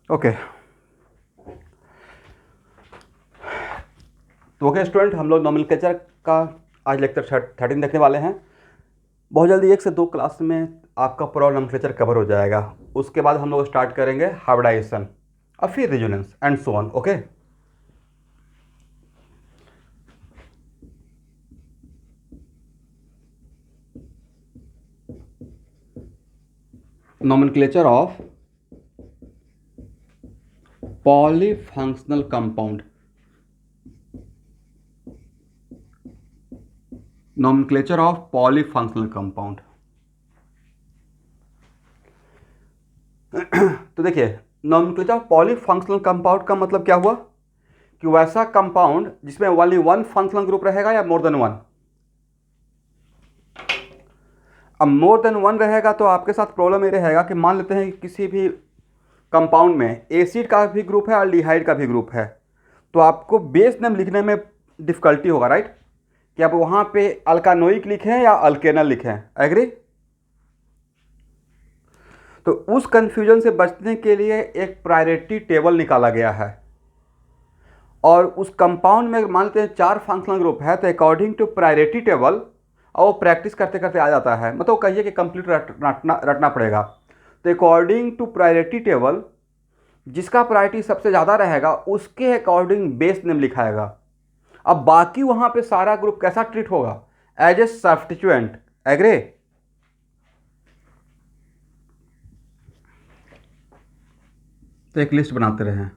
Okay तो okay student, हम लोग नोमेनक्लेचर का आज लेक्चर 13 देखने वाले हैं। बहुत जल्दी 1 से 2 क्लास में आपका पूरा नोमेनक्लेचर कवर हो जाएगा। उसके बाद हम लोग स्टार्ट करेंगे हाइब्रिडाइजेशन और फिर resonance and so on. Okay nomenclature of polyfunctional compound, nomenclature of polyfunctional compound। तो देखिए, nomenclature of polyfunctional compound का मतलब क्या हुआ कि वैसा कंपाउंड जिसमें ओनली वन फंक्शनल ग्रुप रहेगा या मोर देन वन। अब मोर देन वन रहेगा तो आपके साथ प्रॉब्लम ये रहेगा कि मान लेते हैं कि किसी भी कंपाउंड में एसिड का भी ग्रुप है और अल्डिहाइड का भी ग्रुप है, तो आपको बेस नेम लिखने में डिफिकल्टी होगा, राइट? कि आप वहाँ पे अल्कानोइक लिखें या अल्केनल लिखें। एग्री? तो उस कन्फ्यूजन से बचने के लिए एक प्रायोरिटी टेबल निकाला गया है, और उस कंपाउंड में मान लेते हैं 4 फंक्शनल ग्रुप है, तो अकॉर्डिंग टू प्रायोरिटी टेबल, और वो प्रैक्टिस करते करते आ जाता है, मतलब कहिए कि कंप्लीट रटना पड़ेगा। तो अकॉर्डिंग टू प्रायोरिटी टेबल जिसका प्रायोरिटी सबसे ज़्यादा रहेगा उसके अकॉर्डिंग बेस नेम लिखाएगा। अब बाकी वहाँ पे सारा ग्रुप कैसा ट्रीट होगा? As a substituent. एग्री? तो एक लिस्ट बनाते रहें,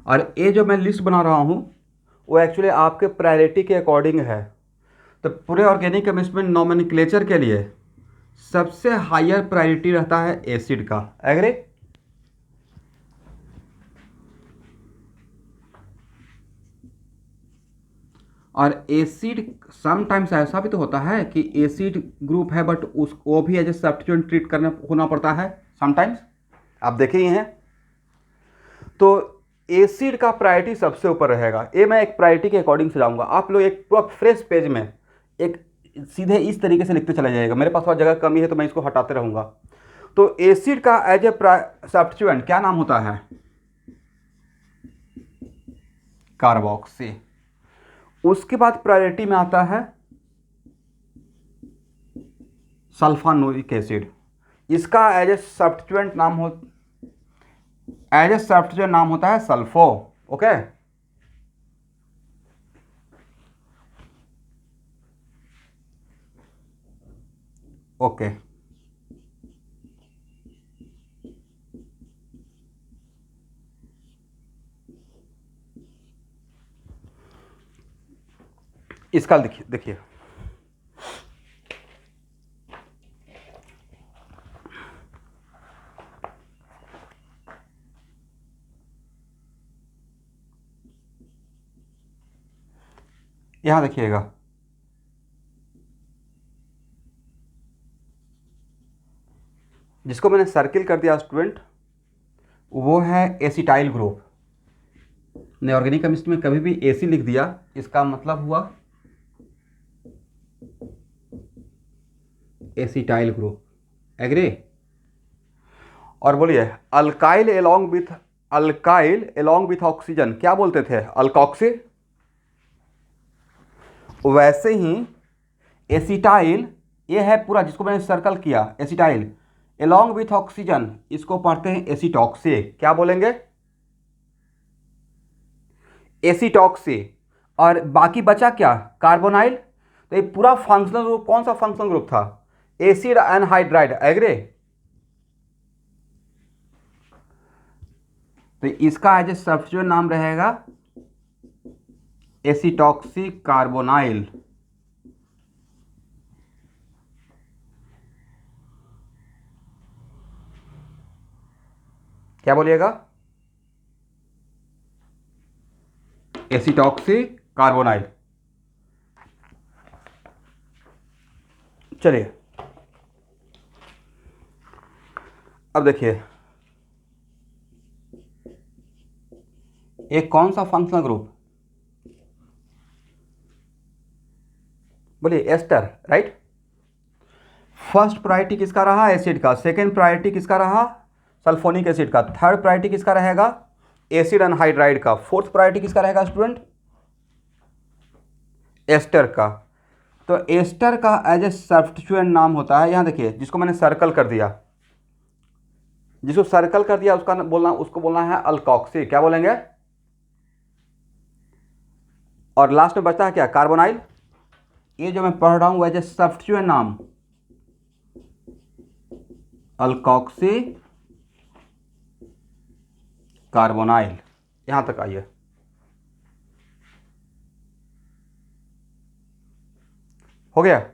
और ये जो मैं लिस्ट बना रहा हूँ वो एक्चुअली आपके प्रायोरिटी के अकॉर्डिंग है। तो पूरे ऑर्गेनिक केमिस्ट्री में नोमेनक्लेचर के लिए सबसे हायर प्रायोरिटी रहता है एसिड का। एग्री? और एसिड समटाइम्स ऐसा भी तो होता है कि एसिड ग्रुप है बट उसको भी एज ए सब्स्टिट्यूएंट ट्रीट करना होना पड़ता है समटाइम्स। आप देखे ही हैं। तो एसिड का प्रायोरिटी सबसे ऊपर रहेगा। ये मैं एक प्रायोरिटी के अकॉर्डिंग से जाऊंगा। आप लोग एक पूरा फ्रेश पेज में एक सीधे इस तरीके से लिखते चला जाएगा। मेरे पास थोड़ा जगह कमी है तो मैं इसको हटाते रहूंगा। तो एसिड का एज ए सब्स्टिट्यूएंट क्या नाम होता है? कार्बोक्सी। उसके बाद प्रायोरिटी में आता है सल्फानोइक एसिड। इसका एज ए सब्स्टिट्यूएंट नाम होता है सल्फो। ओके? ओके इसका देखिए यहां देखिएगा, जिसको मैंने सर्किल कर दिया स्टूडेंट, वो है एसिटाइल ग्रुप। ने ऑर्गेनिक केमिस्ट्री में कभी भी एसी लिख दिया, इसका मतलब हुआ एसिटाइल ग्रुप। एग्री? और बोलिए, अल्काइल एलोंग विथ ऑक्सीजन क्या बोलते थे? अल्कॉक्सी। वैसे ही एसिटाइल, ये है पूरा जिसको मैंने सर्कल किया, एसिटाइल एलोंग विथ ऑक्सीजन, इसको पढ़ते हैं एसिटॉक्सी। क्या बोलेंगे? एसिटॉक्सी। और बाकी बचा क्या? कार्बोनाइल। तो ये पूरा फंक्शनल ग्रुप कौन सा फंक्शनल ग्रुप था? Acid anhydride. एग्री? तो इसका एज ए सब्स्टिट्यूएंट नाम रहेगा एसिटॉक्सी कार्बोनाइल। क्या बोलिएगा? एसिटॉक्सी कार्बोनाइल। चलिए अब देखिए, एक कौन सा फंक्शनल ग्रुप? बोलिए एस्टर। राइट? फर्स्ट प्रायोरिटी किसका रहा? एसिड का। सेकेंड प्रायोरिटी किसका रहा? सल्फोनिक एसिड का। थर्ड प्रायोरिटी किसका रहेगा? एसिड अनहाइड्राइड का। फोर्थ प्रायोरिटी किसका रहेगा स्टूडेंट? एस्टर का। तो एस्टर का एज ए सब्स्टिट्यूएंट नाम होता है, यहाँ देखिए जिसको मैंने सर्कल कर दिया, जिसको सर्कल कर दिया उसको बोलना है अल्कोक्सी। क्या बोलेंगे? और लास्ट में बचता है क्या? कार्बोनाइल। ये जो मैं पढ़ रहा हूं एज ए सब्स्टिट्यूएंट नाम अल्कोक्सी कार्बोनाइल। यहां तक आइए। हो गया?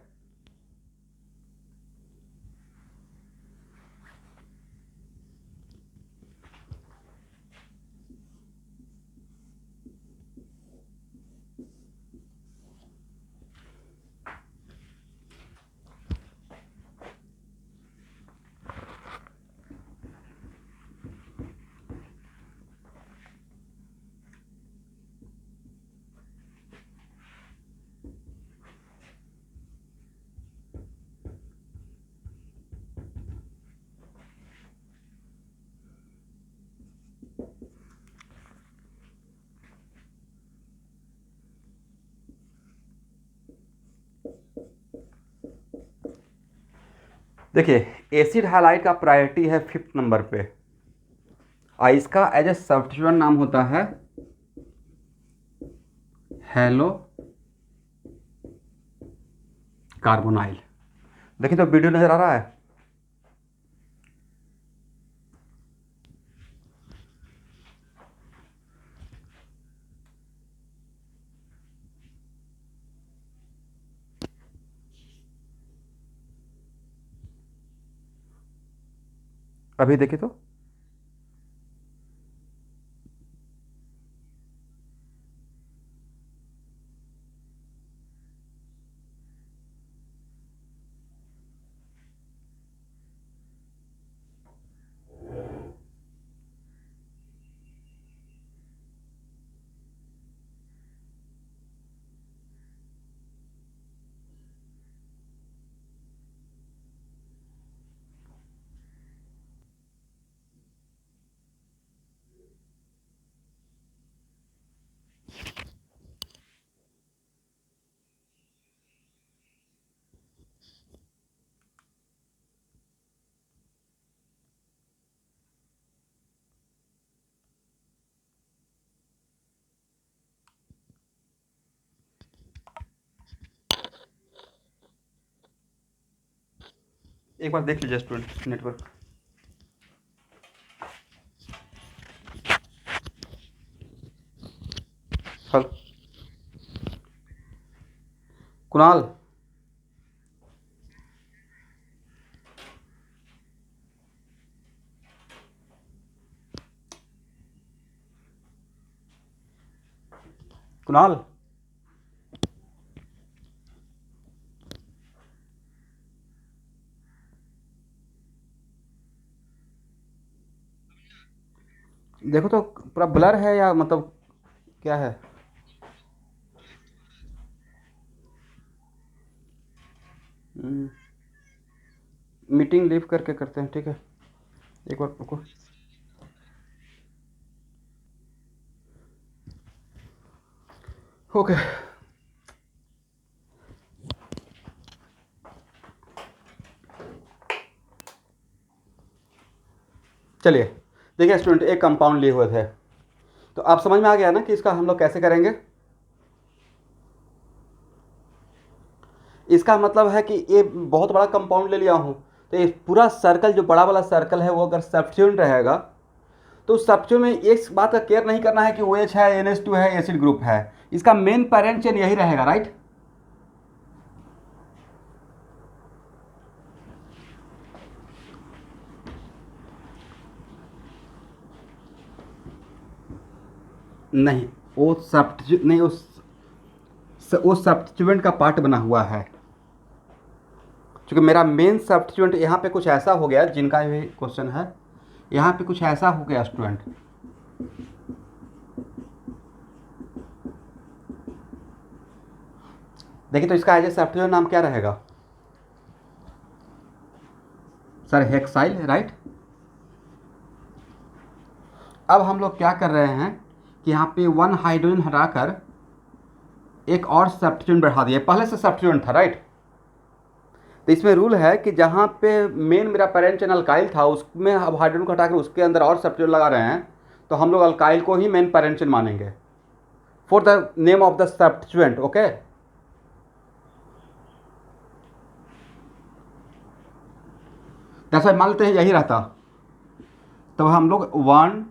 देखिए एसिड हैलाइड का प्रायोरिटी है 5th नंबर पे, और इसका एज ए सब्स्टिट्यूएंट नाम होता है हेलो कार्बोनाइल। देखिए तो वीडियो नजर आ रहा है? अभी देखिए तो। एक बार देख लीजिए स्टूडेंट नेटवर्क। हल कुणाल, कुणाल देखो तो पूरा ब्लर है या मतलब क्या है? मीटिंग लीव करके करते हैं, ठीक है? एक बार रुको। ओके चलिए देखिए स्टूडेंट, एक कंपाउंड लिए हुए थे, तो आप समझ में आ गया ना कि इसका हम लोग कैसे करेंगे? इसका मतलब है कि ये बहुत बड़ा कंपाउंड ले लिया हूँ, तो ये पूरा सर्कल जो बड़ा वाला सर्कल है वो अगर सब्स्टिट्यूएंट रहेगा तो सब्स्टिट्यूएंट में इस बात का केयर नहीं करना है कि ओ एच है, NH2 है, एसिड ग्रुप है। इसका मेन पेरेंट चेन यही रहेगा, राइट? नहीं, वो सब्स्टिट्यूएंट नहीं, वो सब्स्टिट्यूएंट का पार्ट बना हुआ है। क्योंकि मेरा मेन सब्स्टिट्यूएंट यहाँ पे कुछ ऐसा हो गया, जिनका भी क्वेश्चन है यहाँ पे कुछ ऐसा हो गया स्टूडेंट। देखिए तो इसका एज ए सब्स्टिट्यूएंट नाम क्या रहेगा? Sir hexyl, right? अब हम लोग क्या कर रहे हैं कि यहाँ पे 1 हाइड्रोजन हटाकर एक और सब्स्टिट्यूएंट बढ़ा दिया, पहले से सब्स्टिट्यूएंट था, राइट। तो इसमें रूल है कि जहाँ पे मेन मेरा पैरेंट चेन अल्काइल था उसमें अब हाइड्रोजन को हटा के उसके अंदर और सब्स्टिट्यूएंट लगा रहे हैं, तो हम लोग अल्काइल को ही मेन पैरेंट चेन मानेंगे for the name of the substituent, okay. जैसा मान लेते हैं यही रहता, तो हम लोग 1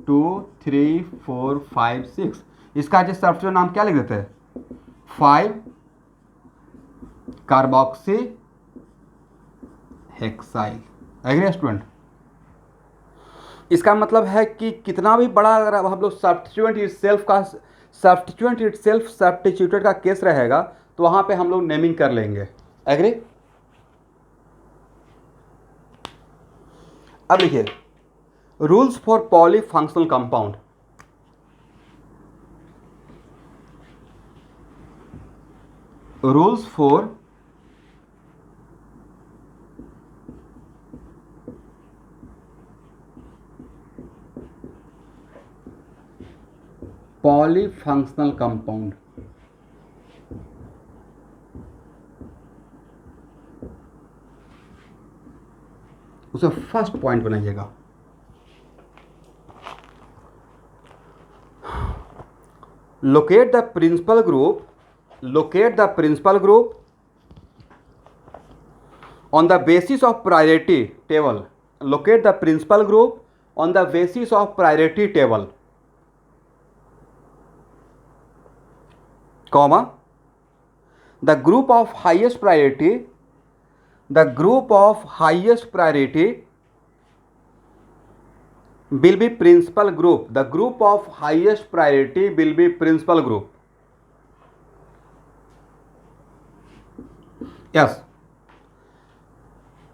2 3 4 5 6 इसका जो सब्स्टिट्यूएंट नाम क्या लिख देते हैं, 5 कार्बोक्सी हेक्साइल। Agree student? इसका मतलब है कि कितना भी बड़ा अगर हम लोग सब्स्टिट्यूएंट इटसेल्फ सब्स्टिट्यूटेड का केस रहेगा तो वहां पे हम लोग नेमिंग कर लेंगे। एग्री? अब लिखिए rules for polyfunctional compound. Rules for polyfunctional compound. उसे फर्स्ट पॉइंट बनाइएगा। locate the principal group on the basis of priority table. Locate the principal group on the basis of priority table, comma, the group of highest priority will be principal group. The group of highest priority will be principal group. Yes.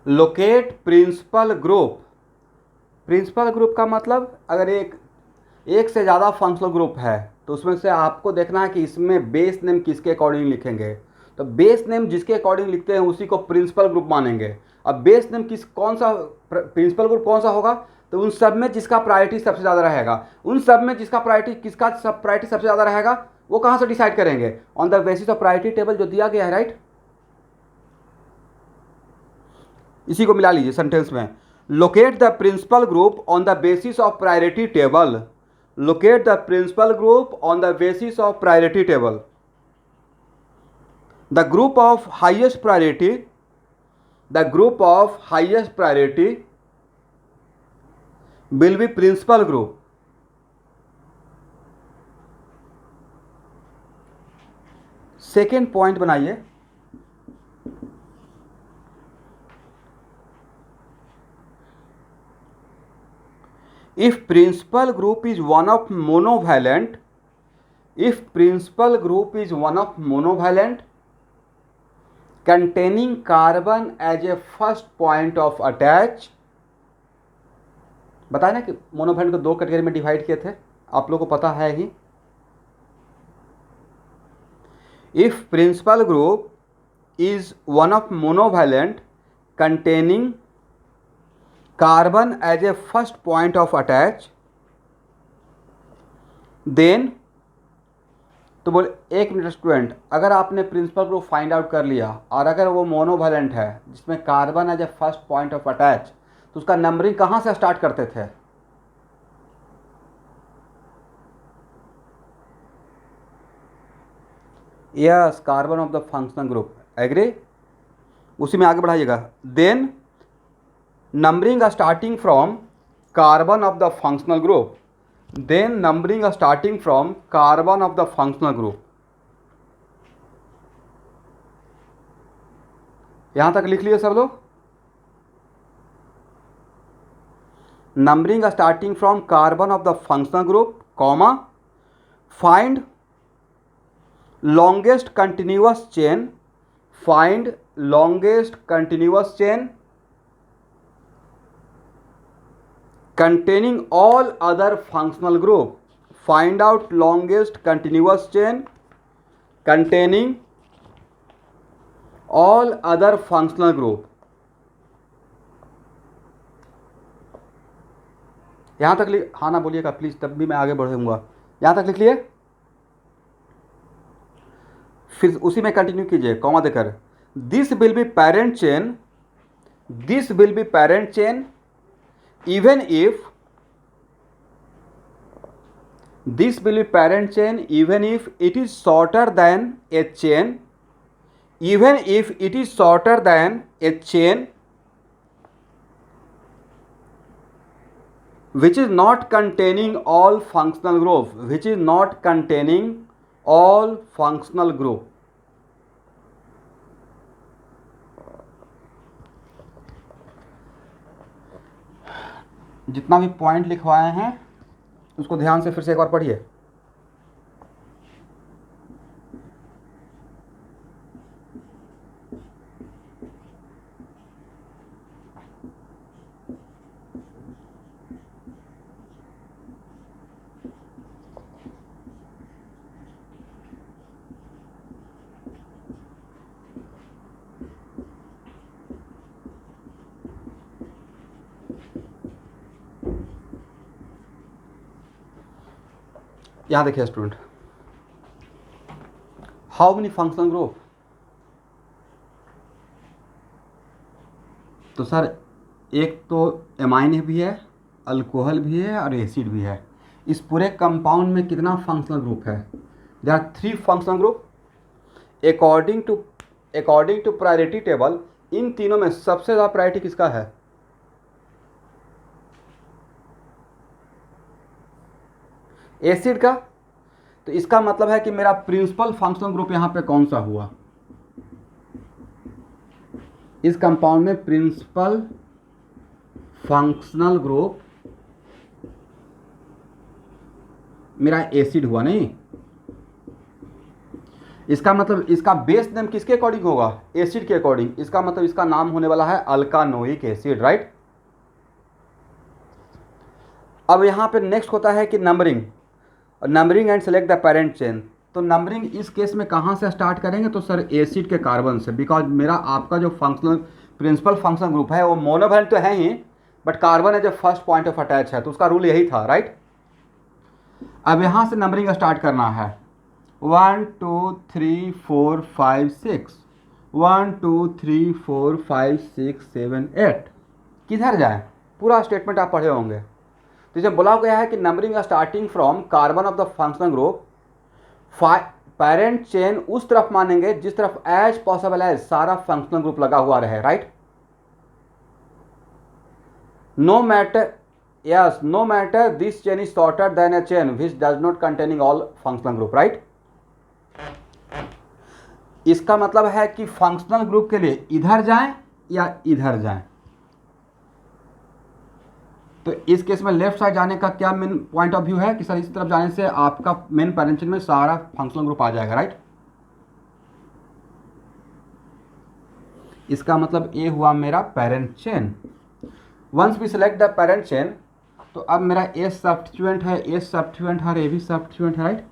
Locate principal group. Principal group का मतलब अगर एक से ज़्यादा functional group है तो उसमें से आपको देखना है कि इसमें बेस नेम किसके अकॉर्डिंग लिखेंगे। तो बेस नेम जिसके अकॉर्डिंग लिखते हैं उसी को प्रिंसिपल ग्रुप मानेंगे। अब बेस नेम कौन सा प्रिंसिपल ग्रुप कौन सा होगा, तो उन सब में जिसका प्रायोरिटी सबसे ज़्यादा रहेगा। उन सब में जिसका प्रायोरिटी सबसे ज़्यादा रहेगा वो कहाँ से डिसाइड करेंगे, on the basis of priority table जो दिया गया है, राइट। इसी को मिला लीजिए सेंटेंस में, locate the principal group on the basis of priority table. Locate the principal group on the basis of priority table. The group of highest priority will be principal group. Second point बनाइए, if principal group is one of monovalent containing carbon as a first point of attach। बताया ना कि monovalent को दो category में divide किए थे, आप लोगों को पता है ही। If principal group is one of monovalent containing carbon as a first point of attach, then, तो बोले एक मिनट स्टूडेंट, अगर आपने प्रिंसिपल ग्रुप फाइंड आउट कर लिया और अगर वो मोनोवैलेंट है जिसमें carbon as a first point of attach, तो उसका नंबरिंग कहाँ से स्टार्ट करते थे? Yes, carbon of the functional group. Agree? उसी में आगे बढ़ाइएगा। Then numbering starting from carbon of the functional group. Then numbering starting from carbon of the functional group. यहां तक लिख लिए सब लोग? numbering starting from carbon of the functional group, comma, find longest continuous chain containing all other functional group. Find out longest continuous chain containing all other functional group. यहाँ तक लिख, हाँ ना बोलिएगा प्लीज़, तब भी मैं आगे बढ़ूँगा। यहाँ तक लिख लिए, फिर उसी में कंटिन्यू कीजिए कॉमा देकर। This will be parent chain, this will be parent chain even if, this will be parent chain even if it is shorter than a chain, even if it is shorter than a chain which is not containing all functional group, which is not containing all functional group। जितना भी point लिखवाए हैं उसको ध्यान से फिर से एक बार पढ़िए। यहाँ देखिए student, how many functional group, तो सर एक तो एमाइन भी है, अल्कोहल भी है और एसिड भी है। इस पूरे कंपाउंड में कितना फंक्शनल ग्रुप है? There are 3 functional group. According to priority table इन तीनों में सबसे ज़्यादा प्रायोरिटी किसका है? एसिड का। तो इसका मतलब है कि मेरा प्रिंसिपल फंक्शनल ग्रुप यहाँ पे कौन सा हुआ? इस कंपाउंड में प्रिंसिपल फंक्शनल ग्रुप मेरा एसिड हुआ, नहीं? इसका मतलब इसका बेस नेम किसके अकॉर्डिंग होगा? एसिड के अकॉर्डिंग। इसका मतलब इसका नाम होने वाला है अल्कानोइक एसिड, राइट। अब यहाँ पे नेक्स्ट होता है कि numbering and select the parent chain. तो नंबरिंग इस केस में कहाँ से स्टार्ट करेंगे? तो सर एसिड के कार्बन से, बिकॉज मेरा आपका जो प्रिंसिपल फंक्शनल ग्रुप है वो मोनोवैलेंट तो है ही, बट कार्बन है जो फर्स्ट पॉइंट ऑफ अटैच है, तो उसका रूल यही था, राइट। अब यहाँ से नंबरिंग स्टार्ट करना है। 1 2 3 4 5 6, 1 2 3 4 5 6 7 8। किधर जाए? पूरा स्टेटमेंट आप पढ़े होंगे। तो जब बोला गया है कि numbering starting from carbon of the functional group, parent chain उस तरफ मानेंगे जिस तरफ एज पॉसिबल एज सारा फंक्शनल ग्रुप लगा हुआ रहे, right. No matter this chain is shorter than a chain which does not containing all functional group, right. इसका मतलब है कि फंक्शनल ग्रुप के लिए इधर जाएं या इधर जाएं। तो इस केस में लेफ्ट साइड जाने का क्या मेन पॉइंट ऑफ व्यू है कि सर इस तरफ जाने से आपका मेन पेरेंट चेन में सारा फंक्शनल ग्रुप आ जाएगा, राइट। इसका मतलब ए हुआ मेरा parent chain. Once we select the parent chain, तो अब मेरा ए सब्स्टिट्यूएंट है, ए सब्स्टिट्यूएंट है और ए भी सब्स्टिट्यूएंट है, राइट।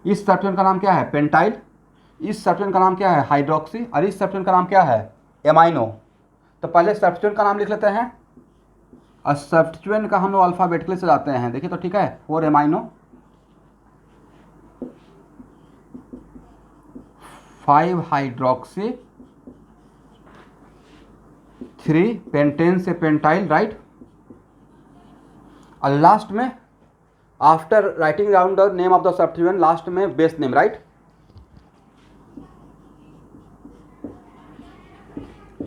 इस सब्स्टिट्यूएंट का नाम क्या है? पेंटाइल। इस सब्स्टिट्यूएंट का नाम क्या है? हाइड्रोक्सी। और इस सब्स्टिट्यूएंट का नाम क्या है? एमाइनो। तो पहले सब्स्टिट्यूएंट का नाम लिख लेते हैं और सब्स्टिट्यूएंट का हम लोग अल्फाबेटिकली से जाते हैं। देखिए तो ठीक है, 4 एमाइनो, 5 हाइड्रोक्सी, 3 पेंटेन से पेंटाइल, राइट। और लास्ट में after writing down the name of the substituent, last में base name, right.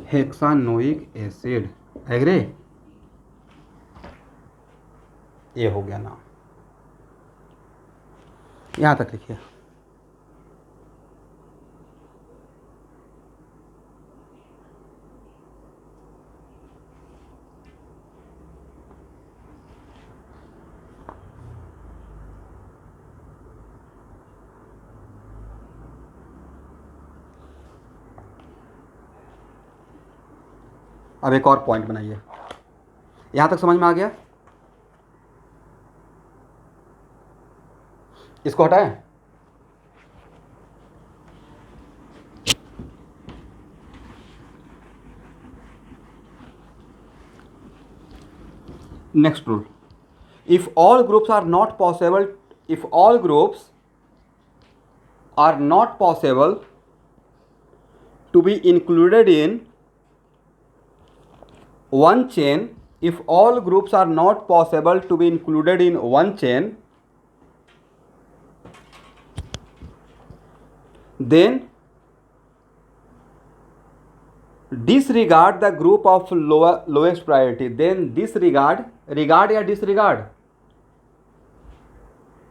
Hexanoic acid, agree. ये हो गया नाम। यहां तक लिखिए। अब एक और पॉइंट बनाइए। यहां तक समझ में आ गया? इसको हटाएं। Next rule. If all groups are not possible, if all groups are not possible to be included in one chain, if all groups are not possible to be included in one chain, then disregard the group of lowest priority. Then disregard, regard या disregard,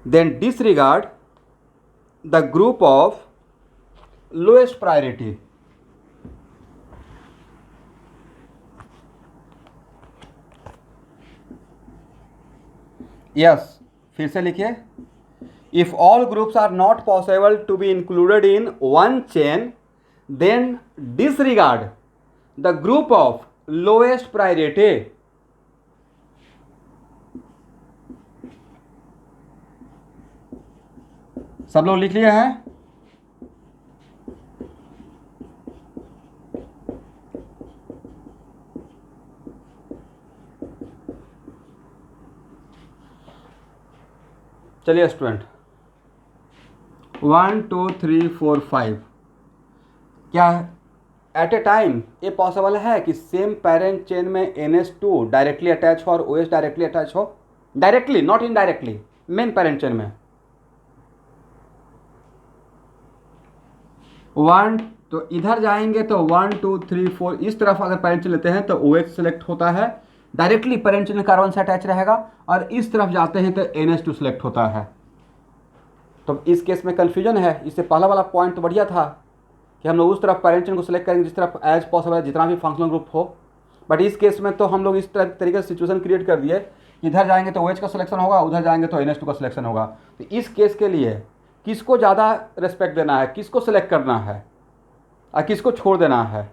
then disregard the group of lowest priority. Yes, फिर से लिखिए. If all groups are not possible to be included in one chain, then disregard the group of lowest priority. सब लोग लिख लिए हैं? चलिए स्टूडेंट, 1 2 3 4 5, क्या एट ए टाइम ये पॉसिबल है कि सेम पेरेंट चेन में NH2 डायरेक्टली अटैच हो और OH डायरेक्टली अटैच हो? Directly, not indirectly, main parent chain में. 1, तो इधर जाएंगे तो 1 2 3 4, इस तरफ अगर पेरेंट चेन लेते हैं तो OH सेलेक्ट होता है, डायरेक्टली पेरेंट चेन कार्बन से अटैच रहेगा, और इस तरफ जाते हैं तो NH2 सेलेक्ट होता है. तो इस केस में कन्फ्यूजन है. इससे पहला वाला पॉइंट तो बढ़िया था कि हम लोग उस तरफ पेरेंट चेन को सिलेक्ट करेंगे जिस तरफ एज पॉसिबल है, जितना भी फंक्शनल ग्रुप हो. बट इस केस में तो हम लोग इस तरीके से सिचुएशन क्रिएट कर दिए, इधर जाएंगे तो OH का सिलेक्शन होगा, उधर जाएंगे तो NH2 का सिलेक्शन होगा. तो इस केस के लिए किसको ज़्यादा रिस्पेक्ट देना है, किसको सिलेक्ट करना है और किसको छोड़ देना है?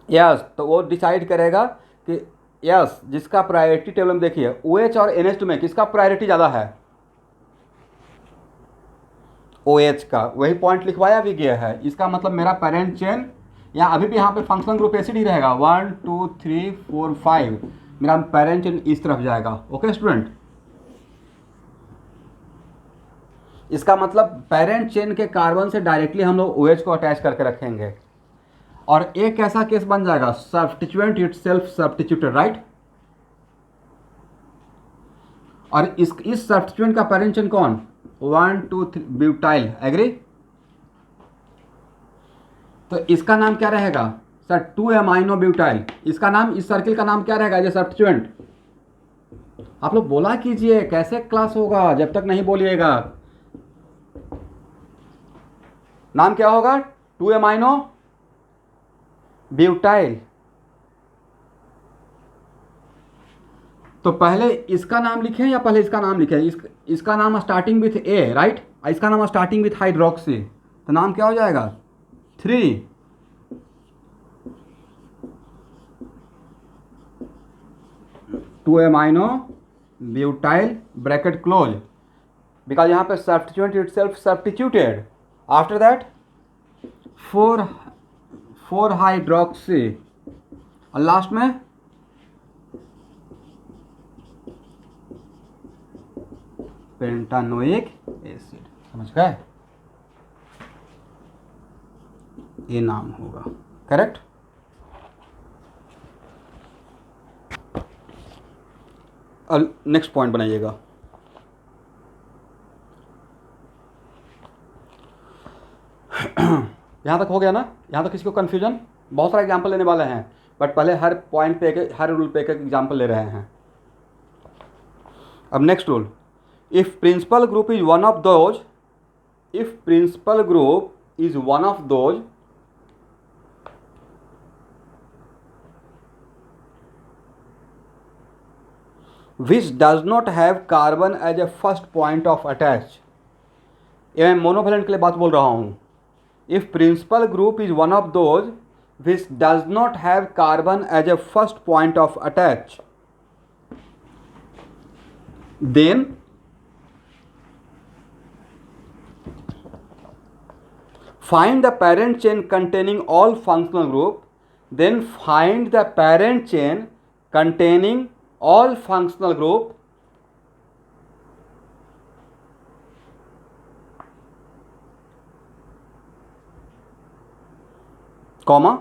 यस, तो वो डिसाइड करेगा कि यस, जिसका प्रायोरिटी टेबल में देखिए OH और NH2 में किसका प्रायोरिटी ज़्यादा है? OH का. वही पॉइंट लिखवाया भी गया है. इसका मतलब मेरा पेरेंट चेन या अभी भी यहाँ पे फंक्शनल ग्रुप एसिड ही रहेगा. 1 2 3 4 5, मेरा पेरेंट चेन इस तरफ जाएगा. ओके स्टूडेंट, इसका मतलब पेरेंट चेन के कार्बन से डायरेक्टली हम लोग OH को अटैच करके रखेंगे. और एक कैसा केस बन जाएगा, सब्स्टिट्यूएंट इटसेल्फ सब्स्टिट्यूटेड, राइट. और इस सब्स्टिट्यूएंट का पेरेंट चेन कौन? 1 2 3 ब्यूटाइल. एग्री. तो इसका नाम क्या रहेगा सर? 2 amino butyl. इसका नाम, इस सर्किल का नाम क्या रहेगा ये सब्स्टिट्यूएंट? आप लोग बोला कीजिए, कैसे क्लास होगा जब तक नहीं बोलिएगा. नाम क्या होगा? 2 अमाइनो ब्यूटाइल. तो पहले इसका नाम लिखें या पहले इसका नाम लिखें? इसका नाम स्टार्टिंग विथ A, राइट. इसका नाम स्टार्टिंग विथ हाइड्रोक्सी. तो नाम क्या हो जाएगा? 3 2 amino butyl bracket close, because यहाँ पे substituent itself substituted. After that 4 hydroxy, और लास्ट में पेंटानोइक एसिड. समझ गए? ये नाम होगा. करेक्ट. नेक्स्ट पॉइंट बनाइएगा. यहाँ तक हो गया ना? यहाँ तक किसी को कन्फ्यूजन? बहुत सारे एग्जाम्पल लेने वाले हैं, बट पहले हर पॉइंट पे एक, हर रूल पे एक एग्जाम्पल ले रहे हैं. अब next rule. If principal group is one of those, if principal group is one of those which does not have carbon as a first point of attach, ये मैं मोनोवेलेंट के लिए बात बोल रहा हूँ. If principal group is one of those which does not have carbon as a first point of attach, then find the parent chain containing all functional group, then find the parent chain containing all functional group comma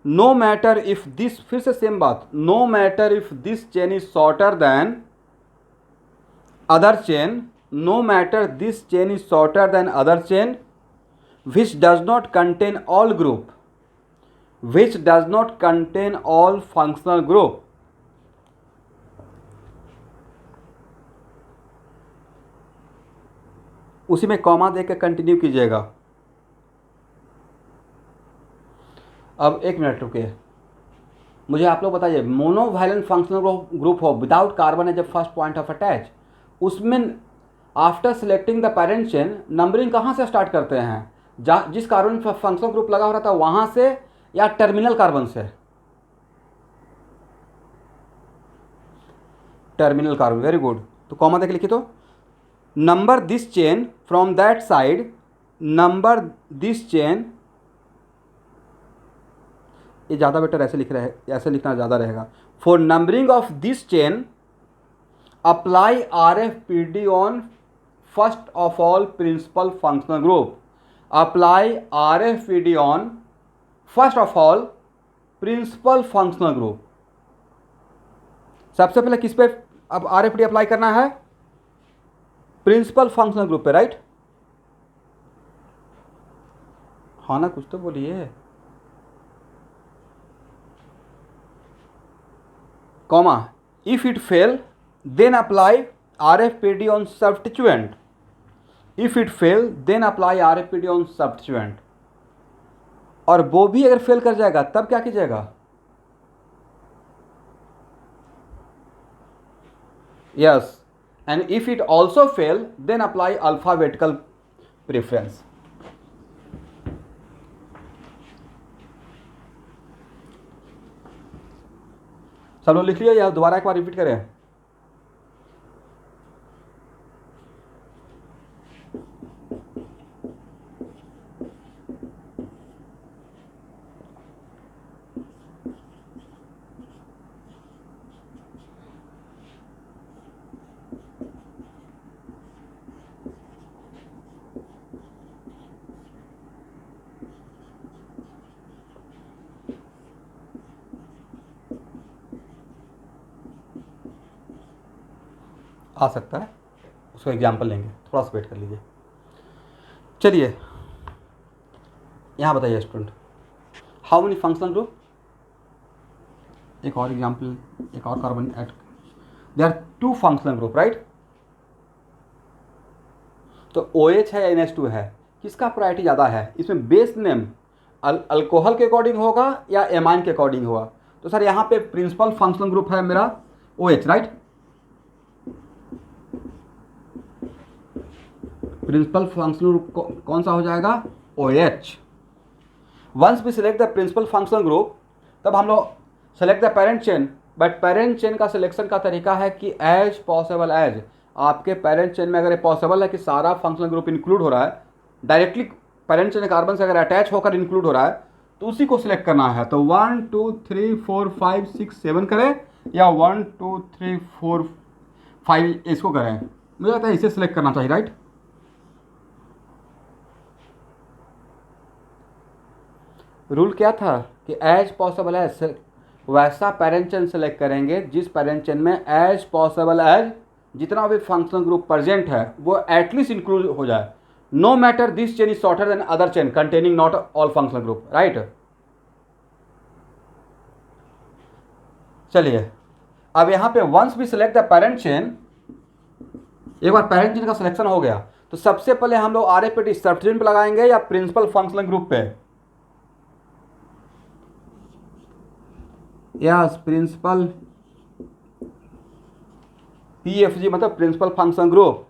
no matter if this, फिर से same बात, no matter if this chain is shorter than other chain, no matter this chain is shorter than other chain which does not contain all group, which does not contain all functional group. उसी में comma देकर continue कीजिएगा। अब एक minute रुकिए, मुझे आप लोग बताइए, मोनोवैलेंट फंक्शनल ग्रुप हो without carbon as a first point of attach, उसमें after selecting the parent chain numbering कहाँ से स्टार्ट करते हैं? जिस कार्बन पर फंक्शनल ग्रुप लगा हो रहा था वहाँ से या टर्मिनल कार्बन से? Terminal carbon, very good. तो कॉमा देख लिखिए, तो number this chain from that side, number this chain, ये ज़्यादा बेटर ऐसे लिख रहे हैं, ऐसे लिखना ज़्यादा रहेगा। For numbering of this chain apply RFPD on first of all principal functional group, apply RFPD on first of all principal functional group. सबसे पहले किस पे अब RFPD अप्लाई करना है? प्रिंसिपल फंक्शनल ग्रुप पे, राइट? हाँ ना, कुछ तो बोलिए। Comma if it fail then apply RFPD on substituent, if it fail then apply RFPD on substituent. और वो भी अगर फेल कर जाएगा तब क्या कीजिएगा? Yes, and if it also fail then apply alphabetical preference. सब लोग लिख लिया या दोबारा एक बार रिपीट करें? आ सकता है, उसको एग्जाम्पल लेंगे, थोड़ा सा वेट कर लीजिए। चलिए यहाँ बताइए student, how many functional group, एक और एग्जाम्पल, एक और carbon add, there are 2 functional group, right? तो OH है या NH2 है, किसका प्रायोरिटी ज़्यादा है? इसमें बेस नेम अल्कोहल के अकॉर्डिंग होगा या एमाइन के अकॉर्डिंग होगा? तो सर यहाँ पे प्रिंसिपल फंक्शनल ग्रुप है मेरा OH, right? Principal functional group कौन सा हो जाएगा? OH। Once we select the principal functional group, तब हम लोग select the parent chain, but parent chain का सिलेक्शन का तरीका है कि एज पॉसिबल एज, आपके पेरेंट चेन में अगर पॉसिबल है कि सारा फंक्शनल ग्रुप इंक्लूड हो रहा है, डायरेक्टली पेरेंट चेन कार्बन से अगर अटैच होकर इंक्लूड हो रहा है, तो उसी को सिलेक्ट करना है। तो 1 2 3 4 5 6 7 करें या 1 2 3 4 5 इसको करें, मुझे लगता है इसे सिलेक्ट करना चाहिए, राइट? रूल क्या था कि एज पॉसिबल एज वैसा पेरेंट चेन सेलेक्ट करेंगे जिस पेरेंट चेन में एज पॉसिबल एज जितना भी फंक्शनल ग्रुप प्रेजेंट है वो एटलीस्ट इंक्लूड हो जाए। No matter this chain is shorter than other chain containing not all functional group, right? चलिए अब यहाँ पे वंस भी सिलेक्ट द पेरेंट चेन, एक बार पेरेंट चेन का सिलेक्शन हो गया तो सबसे पहले हम लोग RFPD सब्स्टिट्यूएंट पे लगाएंगे या प्रिंसिपल फंक्शनल ग्रुप पे? यस, प्रिंसिपल PFG मतलब प्रिंसिपल फंक्शन ग्रुप।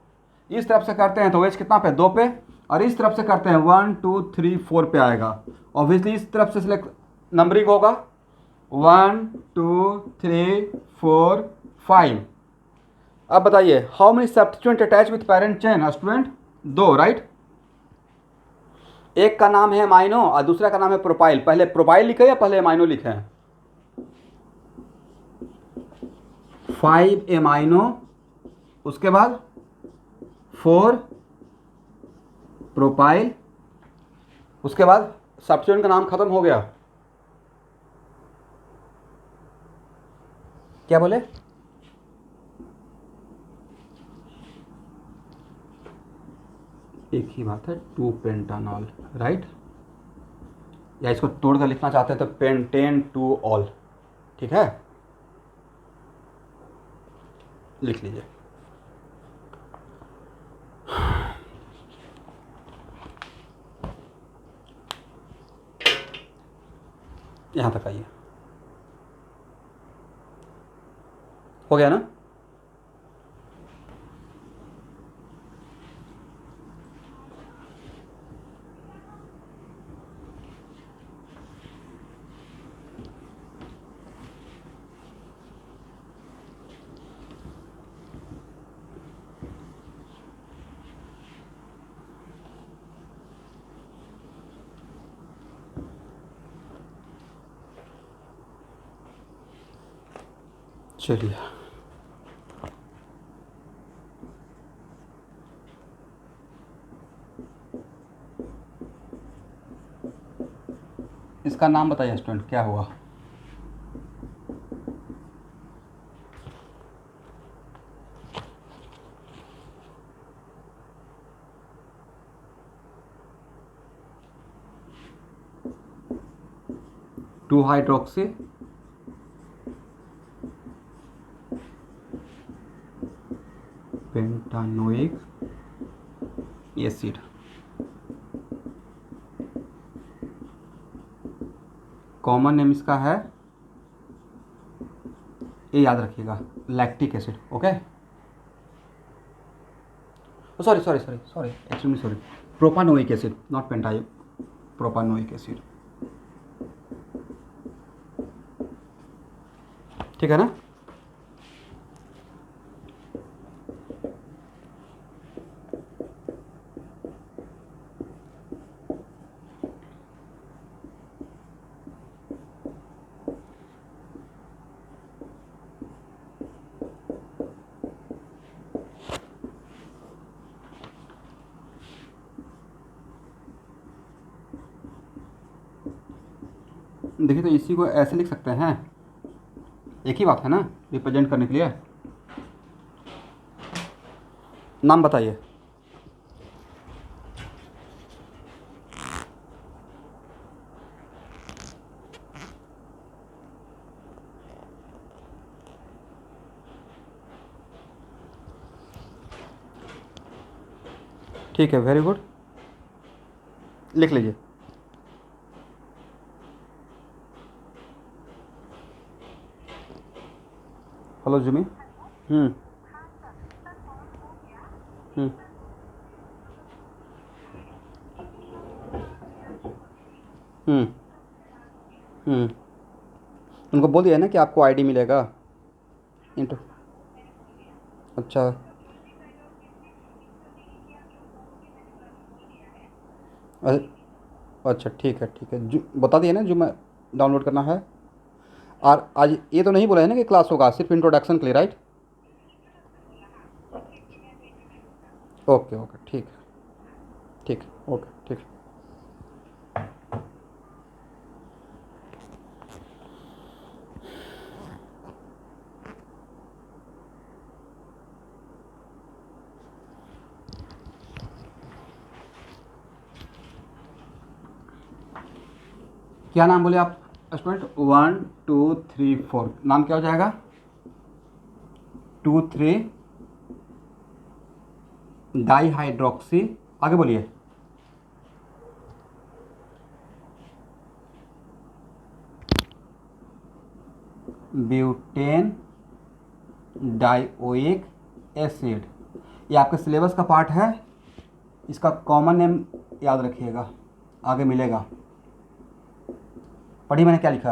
इस तरफ से करते हैं तो OH कितना पे? 2 पे, और इस तरफ से करते हैं 1 2 3 4 पे आएगा। ऑब्वियसली इस तरफ से सिलेक्ट नंबरिंग होगा 1 2 3 4 5। अब बताइए how many substituent attach with parent chain? Student 2, right? एक का नाम है अमाइनो और दूसरा का नाम है प्रोपाइल। पहले प्रोपाइल लिखे या पहले अमाइनो लिखे? 5 एमाइनो, उसके बाद 4 प्रोपाइल, उसके बाद सब्स्टिट्यूएंट का नाम खत्म हो गया। क्या बोले? एक ही बात है, 2 पेंटानॉल, राइट। या इसको तोड़ कर लिखना चाहते हैं तो पेंटेन 2 ऑल, ठीक है, लिख लीजिए। यहां तक आइए, हो गया ना? चलिए, इसका नाम बताइए स्टूडेंट, क्या हुआ? Two hydroxy pentanoic acid. Common name इसका है, ये याद रखिएगा, lactic acid. Okay, sorry sorry sorry sorry, actually sorry, propanoic acid, not pentaic, propanoic acid, ठीक है ना? देखिए, तो इसी को ऐसे लिख सकते हैं, एक ही बात है ना, रिप्रेजेंट करने के लिए। नाम बताइए। ठीक है, वेरी गुड, लिख लीजिए। Hello Jimmy. हम्म हम्म हम्म हम्म उनको बोल दिया है ना कि आपको आईडी मिलेगा इंटर। अच्छा, अ- अच्छा, ठीक है, जो बता दिया ना, जो मैं डाउनलोड करना है। और आज ये तो नहीं बोला है ना कि क्लास होगा, सिर्फ इंट्रोडक्शन के लिए, राइट? ओके ओके, ठीक है, ठीक है, ओके, ठीक है। क्या नाम बोले आप स्टूडेंट? 1 2 3 4, नाम क्या हो जाएगा? 2 3 डाई हाइड्रोक्सी, आगे बोलिए। ब्यूटेन डाइओइक एसिड, ये आपके सिलेबस का पार्ट है, इसका कॉमन नेम याद रखिएगा, आगे मिलेगा। पढ़िए मैंने क्या लिखा,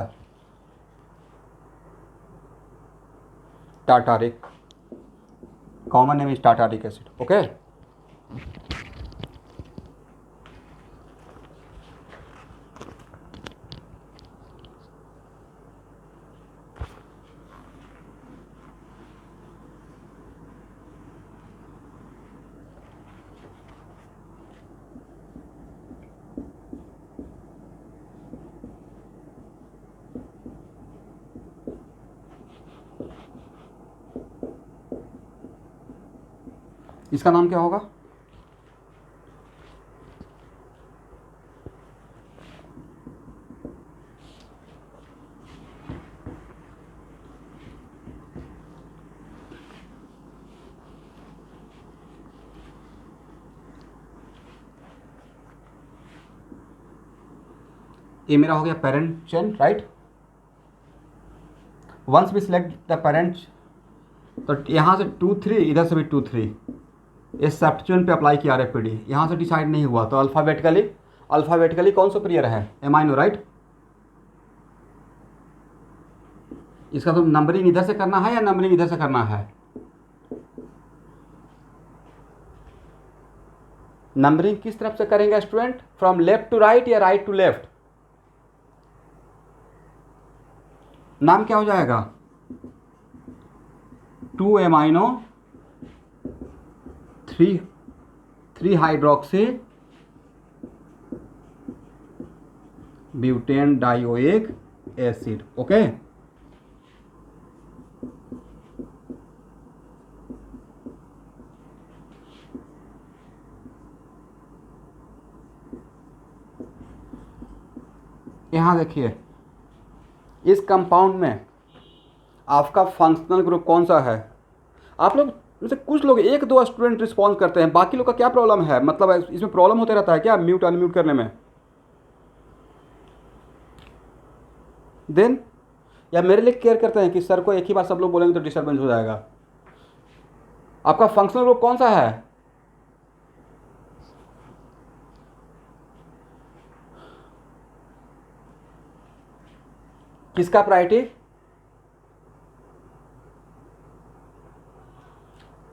tartaric, common name is tartaric acid. Okay, इसका नाम क्या होगा? ये मेरा हो गया parent chain, right. Once we select the parent, तो यहाँ से 2 3, इधर से भी 2 3, ये सब्स्टिट्यूएंट पे अप्लाई किया RFPD, यहाँ से डिसाइड नहीं हुआ तो अल्फ़ाबेटिकली कौन सुपीरियर है? Amino, right. इसका तो नंबरिंग इधर से करना है या नंबरिंग इधर से करना है? नंबरिंग किस तरफ से करेंगे student? From left to right या राइट टू लेफ्ट? नाम क्या हो जाएगा? 2 amino 3 hydroxy butane dioic acid. Okay, यहां देखिए इस कंपाउंड में आपका फंक्शनल ग्रुप कौन सा है? आप लोग में से कुछ लोग, 1 2 स्टूडेंट रिस्पॉन्स करते हैं, बाकी लोग का क्या प्रॉब्लम है? मतलब इसमें प्रॉब्लम होते रहता है क्या म्यूट अनम्यूट करने में? देन या मेरे लिए केयर करते हैं कि सर को एक ही बार सब लोग बोलेंगे तो डिस्टर्बेंस हो जाएगा। आपका फंक्शनल ग्रुप कौन सा है? किसका प्रायोरिटी?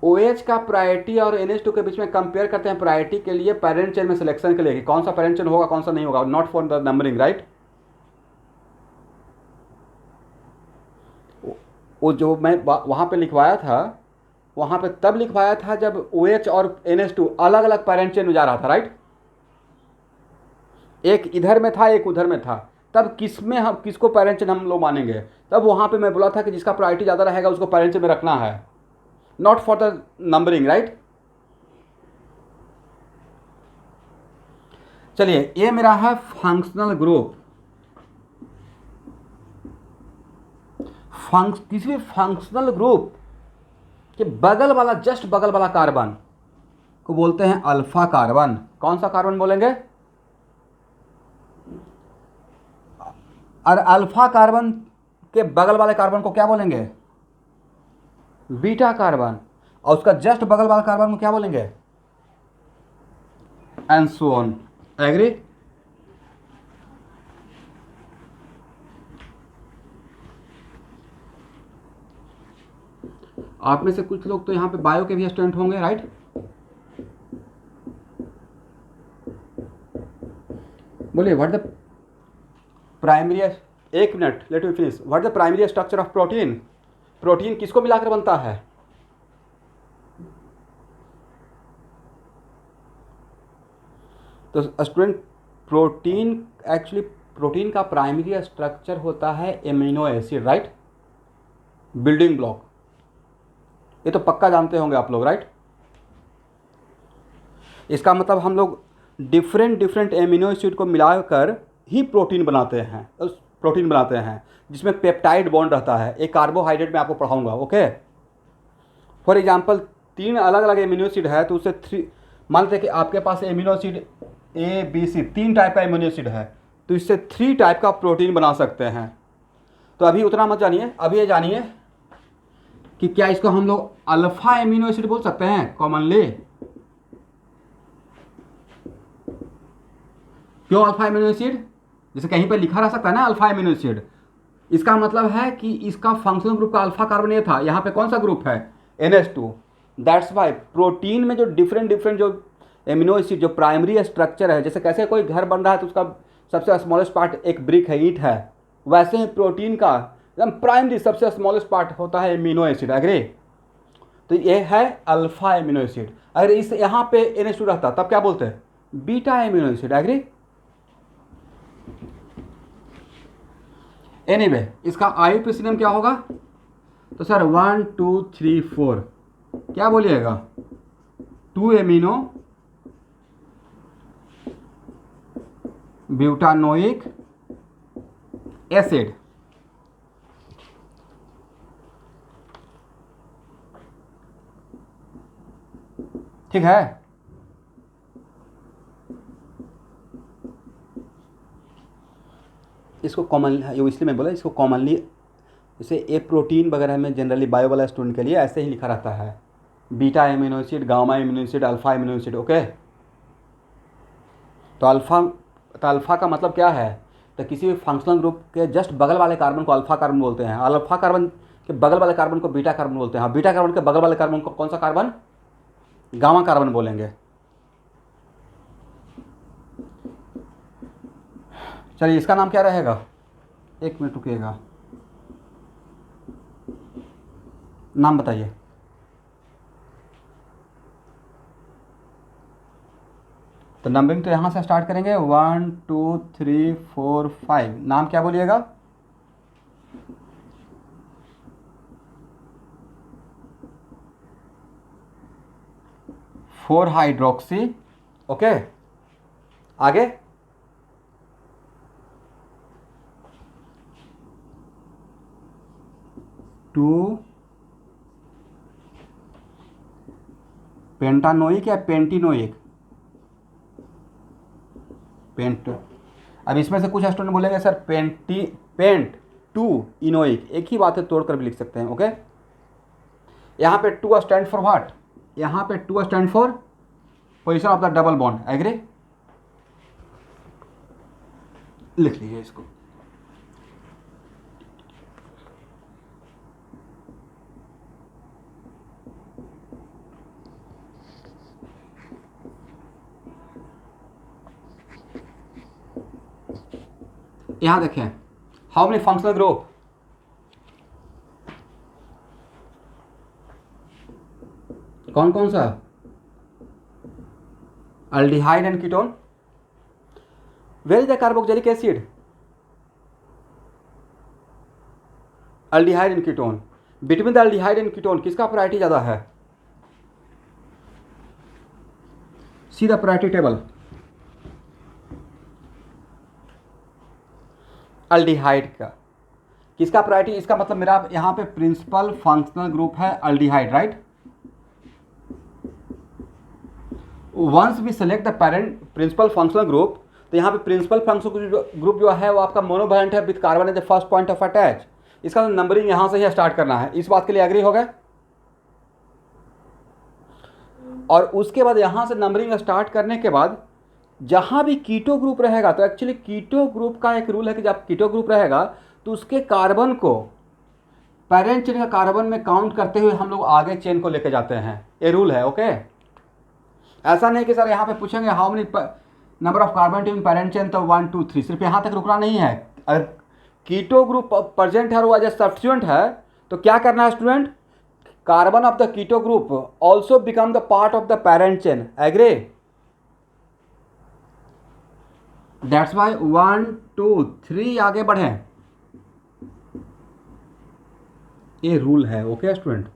OH का प्रायोरिटी और NH2 के बीच में कंपेयर करते हैं प्रायोरिटी के लिए पेरेंट चेन में सिलेक्शन के लिए कि कौन सा पेरेंट चेन होगा कौन सा नहीं होगा, not for the numbering, right. वो जो मैं वहाँ पे लिखवाया था, वहाँ पे तब लिखवाया था जब OH और NH2 अलग अलग पेरेंट चेन में जा रहा था, राइट। एक इधर में था एक उधर में था, तब किसमें हम किसको पेरेंट चेन हम लोग मानेंगे? तब वहाँ पे मैं बोला था कि जिसका प्रायोरिटी ज़्यादा रहेगा उसको पेरेंट चेन में रखना है, not for the numbering, right. चलिए, ये मेरा है फंक्शनल ग्रुप। किसी भी फंक्शनल ग्रुप के बगल वाला, जस्ट बगल वाला कार्बन को बोलते हैं अल्फा कार्बन। कौन सा कार्बन बोलेंगे? और अल्फा कार्बन के बगल वाले कार्बन को क्या बोलेंगे? Beta carbon. और उसका जस्ट बगल वाला कार्बन को क्या बोलेंगे? And so on. एग्री? आप में से कुछ लोग तो यहाँ पे बायो के भी स्टूडेंट होंगे, राइट। बोलिए, व्हाट द प्राइमरी, एक minute, let me finish. What the primary structure of protein? Protein किसको मिलाकर बनता है? तो स्टूडेंट, प्रोटीन का प्राइमरी स्ट्रक्चर होता है amino acid, right, building block. ये तो पक्का जानते होंगे आप लोग, राइट। इसका मतलब हम लोग डिफरेंट एमिनो एसिड को मिलाकर ही प्रोटीन बनाते हैं, जिसमें पेप्टाइड बॉन्ड रहता है। एक कार्बोहाइड्रेट में आपको पढ़ाऊंगा, ओके। फॉर एग्जांपल 3 अलग अलग एमिनो एसिड है, तो उससे 3, मान लेते हैं कि आपके पास एमिनो एसिड ABC 3 टाइप का एमिनो एसिड है, तो इससे 3 टाइप का प्रोटीन बना सकते हैं। तो अभी उतना मत जानिए, अभी ये जानिए कि क्या इसको हम लोग अल्फा एमिनो एसिड बोल सकते हैं कॉमनली? क्यों अल्फा एमिनो एसिड? जैसे कहीं पर लिखा रह सकता है ना अल्फा एमिनो एसिड, इसका मतलब है कि इसका फंक्शनल ग्रुप का अल्फा कार्बन ये था। यहाँ पे कौन सा ग्रुप है? NH2। दैट्स वाई प्रोटीन में जो डिफरेंट जो एमिनो एसिड, जो प्राइमरी स्ट्रक्चर है, जैसे कैसे कोई घर बन रहा है तो उसका सबसे स्मॉलेस्ट पार्ट एक ब्रिक है, ईंट है, वैसे ही प्रोटीन का एकदम प्राइमरी सबसे स्मॉलेस्ट पार्ट होता है एमिनो एसिड। एग्री? तो ये है अल्फा एमिनो एसिड। अगर इस यहाँ पे NH2 रहता तब क्या बोलते हैं? Beta amino acid. Agree? Anyway, इसका IUPAC क्या होगा? तो सर 1 2 3 4 क्या बोलिएगा? 2 एमिनो ब्यूटानोइक एसिड। ठीक है, इसको कॉमन, इसलिए मैं बोला इसको कॉमनली, जैसे ए प्रोटीन वगैरह में जनरली बायो वाला स्टूडेंट के लिए ऐसे ही लिखा रहता है, beta amino acid, gamma amino acid, alpha amino acid. Okay, तो अल्फा का मतलब क्या है, तो किसी भी फंक्शनल ग्रुप के जस्ट बगल वाले कार्बन को अल्फा कार्बन बोलते हैं, अल्फा कार्बन के बगल वाले कार्बन को बीटा कार्बन बोलते हैं, बीटा कार्बन के बगल वाले कार्बन को कौन सा कार्बन, गामा कार्बन बोलेंगे। चलिए, इसका नाम क्या रहेगा, एक मिनट रुकिएगा, नाम बताइए। तो नंबरिंग तो यहाँ से स्टार्ट करेंगे, 1 2 3 4 5। नाम क्या बोलिएगा, 4 हाइड्रोक्सी। ओके, आगे 2 पेंटानोइक या पेंटिनोइक, पेंट। अब इसमें से कुछ स्टूडेंट बोलेंगे सर पेंट 2 इनोइक, एक ही बात है, तोड़कर भी लिख सकते हैं। ओके, यहाँ पे 2 स्टैंड फॉर व्हाट, यहाँ पे 2 stand for position of the double bond. Agree, लिख लीजिए इसको। यहां देखें, हाउ मेनी फंक्शनल ग्रुप, कौन कौन सा, aldehyde and ketone. Where is the carboxylic acid, aldehyde and ketone. Between the aldehyde and ketone किसका प्रायोरिटी ज़्यादा है, see the priority table, aldehyde का। किसका प्रायोरिटी, इसका मतलब मेरा यहाँ पे प्रिंसिपल फंक्शनल ग्रुप है aldehyde, right. Once we select the parent principal functional group, तो यहाँ पे प्रिंसिपल फंक्शनल ग्रुप जो है वो आपका मोनोवैलेंट है with carbon as the first point of attach. इसका नंबरिंग यहाँ से ही स्टार्ट करना है, इस बात के लिए एग्री हो गए। और उसके बाद यहाँ से नंबरिंग स्टार्ट करने के बाद जहाँ भी कीटो ग्रुप रहेगा, तो एक्चुअली कीटो ग्रुप का एक रूल है कि जब कीटो ग्रुप रहेगा तो उसके कार्बन को पेरेंट चेन का कार्बन में काउंट करते हुए हम लोग आगे चेन को लेके जाते हैं, ये रूल है। ओके, ऐसा नहीं कि सर यहाँ पे पूछेंगे how many number of carbon in parent chain, तो 1 2 3, सिर्फ यहाँ तक रुकना नहीं है। अगर कीटो ग्रुप प्रेजेंट है और वो एज ए सब्स्टिट्यूएंट है, तो क्या करना है student, carbon of the keto group also become the part of the parent chain. Agree, that's why 1 2 3 आगे बढ़े, ये रूल है। Okay student,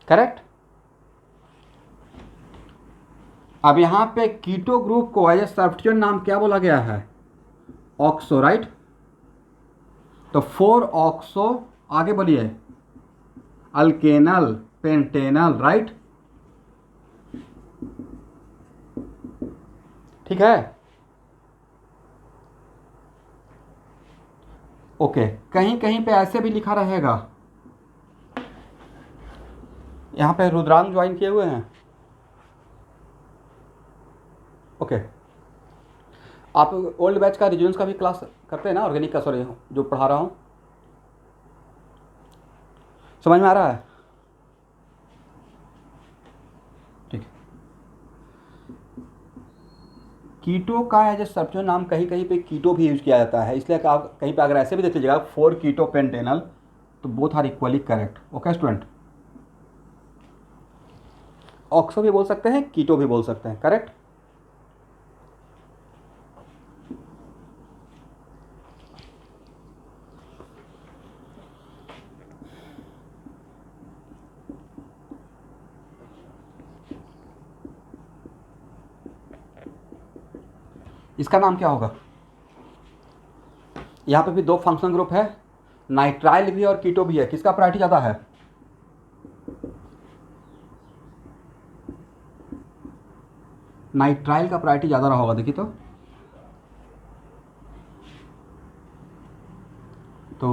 correct. अब यहां पे कीटो ग्रुप को एज ए सब्स्टिट्यूएंट नाम क्या बोला गया है, ऑक्सो, राइट। तो 4 ऑक्सो, आगे बोलिए, अल्केनल पेंटेनल, राइट। ठीक है, ओके। कहीं कहीं पे ऐसे भी लिखा रहेगा, यहां पे रुद्रांग ज्वाइन किए हुए हैं। ओके, आप ओल्ड बैच का रिजल्ट का भी क्लास करते हैं ना, ऑर्गेनिक का, सॉरी जो पढ़ा रहा हूं, समझ में आ रहा है, ठीक। कीटो का एज ए सब्स्टिट्यूएंट नाम कहीं कहीं पे कीटो भी यूज किया जाता है, इसलिए आप कहीं पे अगर ऐसे भी देख लीजिएगा 4 कीटो पेंटेनल, तो both are equally correct. Okay student, oxo भी बोल सकते हैं, कीटो भी बोल सकते हैं, करेक्ट। इसका नाम क्या होगा? यहाँ पे भी दो फंक्शनल ग्रुप है, नाइट्राइल भी और कीटो भी है, किसका प्रायोरिटी ज़्यादा है? नाइट्राइल का प्रायोरिटी ज़्यादा रहा होगा, देखिए तो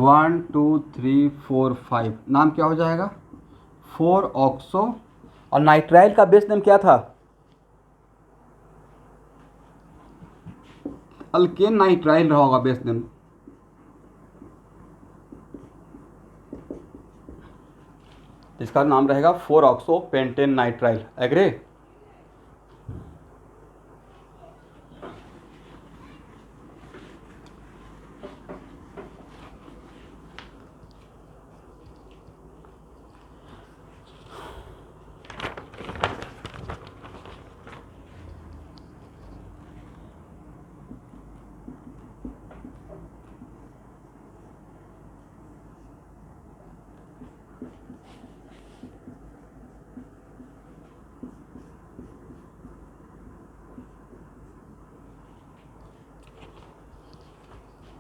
1 2 3 4 5 नाम क्या हो जाएगा? 4 ऑक्सो। और नाइट्राइल का बेस नेम क्या था? अल्केन नाइट्राइल रहा होगा बेस नेम। इसका नाम रहेगा 4 ऑक्सो पेंटेन नाइट्राइल। एग्री?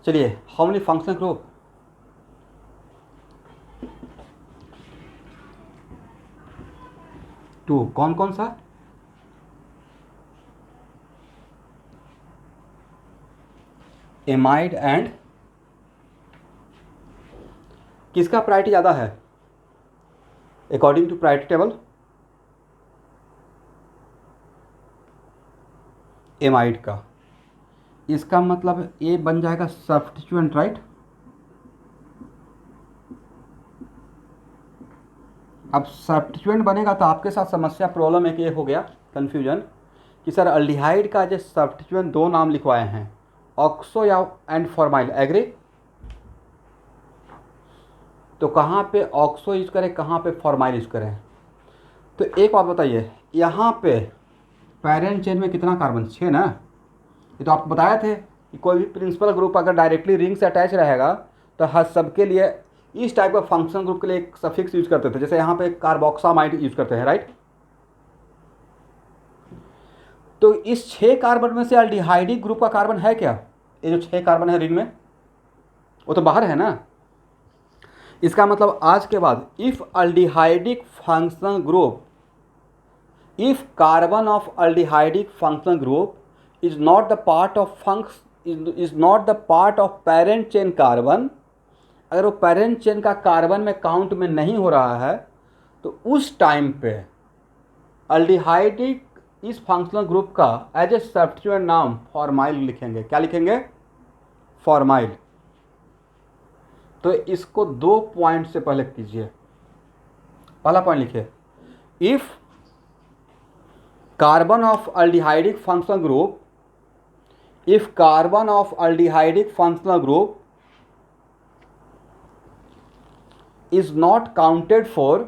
चलिए, how many functional group? Two. कौन कौन सा? एमाइड एंड किसका प्रायोरिटी ज़्यादा है according to priority table? Amide का। इसका मतलब ये बन जाएगा सब्स्टिट्यूएंट, राइट? अब सब्स्टिट्यूएंट बनेगा तो आपके साथ समस्या प्रॉब्लम एक ये हो गया कन्फ्यूजन कि सर अल्डिहाइड का जो सब्स्टिट्यूएंट दो नाम लिखवाए हैं, ऑक्सो या एंड फॉर्माइल। एग्री? तो कहाँ पे ऑक्सो यूज करें, कहाँ पे फॉर्माइल यूज करें? तो एक बात बताइए, यहाँ पे पैरेंट चेन में कितना कार्बन? 6 ना? ये तो आपको बताए थे कि कोई भी प्रिंसिपल ग्रुप अगर डायरेक्टली रिंग से अटैच रहेगा तो हर सबके लिए इस टाइप का फंक्शन ग्रुप के लिए एक सफिक्स यूज करते थे, जैसे यहाँ पे कार्बोक्सामाइड यूज करते हैं, राइट? तो इस 6 कार्बन में से अल्डिहाइडिक ग्रुप का कार्बन है क्या? ये जो 6 कार्बन है रिंग में, वो तो बाहर है ना। इसका मतलब आज के बाद if aldehydic functional group, if carbon of aldehydic functional group is not the part of is not the part of parent chain carbon, अगर वो पेरेंट चेन का कार्बन में काउंट में नहीं हो रहा है तो उस टाइम पे अल्डिहाइडिक इस फंक्शनल ग्रुप का एज ए सब्स्टिट्यूएंट नाम फॉर्माइल लिखेंगे। क्या लिखेंगे? फॉर्माइल। तो इसको 2 पॉइंट से पहले कीजिए। पहला पॉइंट लिखिए, if carbon of aldehydic functional group, if carbon of aldehydic functional group is not counted for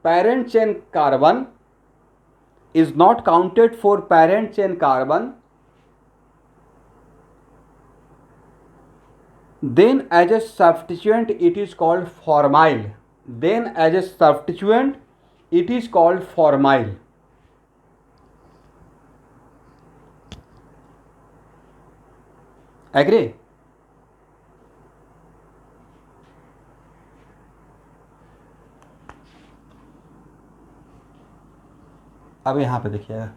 parent chain carbon, is not counted for parent chain carbon, then as a substituent it is called formyl. Then as a substituent it is called formyl. Agree? अब यहाँ पे देखिएगा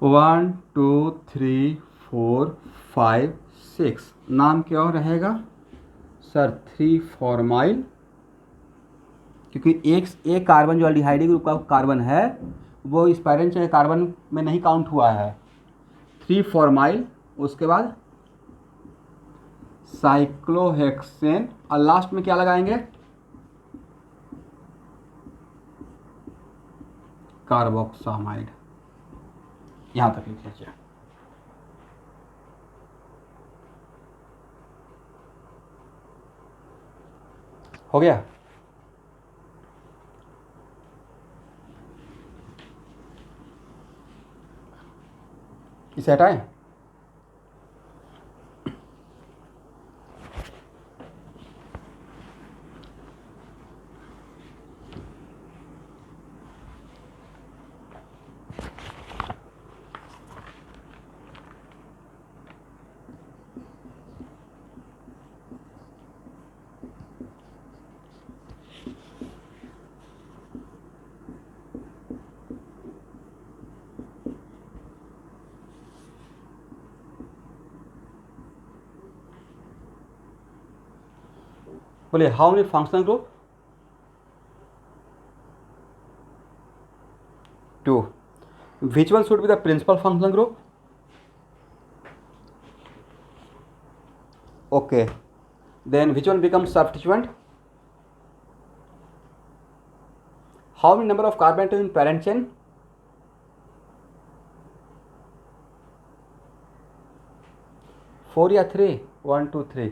1 2 3 4 5 6 नाम क्या और रहेगा sir? 3 formyl, क्योंकि एक कार्बन जो अल्डिहाइडिक ग्रुप का कार्बन है वो इस पैरेंट चेन कार्बन में नहीं काउंट हुआ है। 3 फॉर्माइल, उसके बाद साइक्लोहेक्सेन और लास्ट में क्या लगाएंगे? कार्बोक्सामाइड। यहां तक लिख लीजिए। हो गया? इसे हटाएं। बोलिए how many functional group? 2. Which one should be the principal functional group? Okay. Then which one becomes substituent? How many number of carbon atoms in parent chain? 4 या 3? 1 2 3.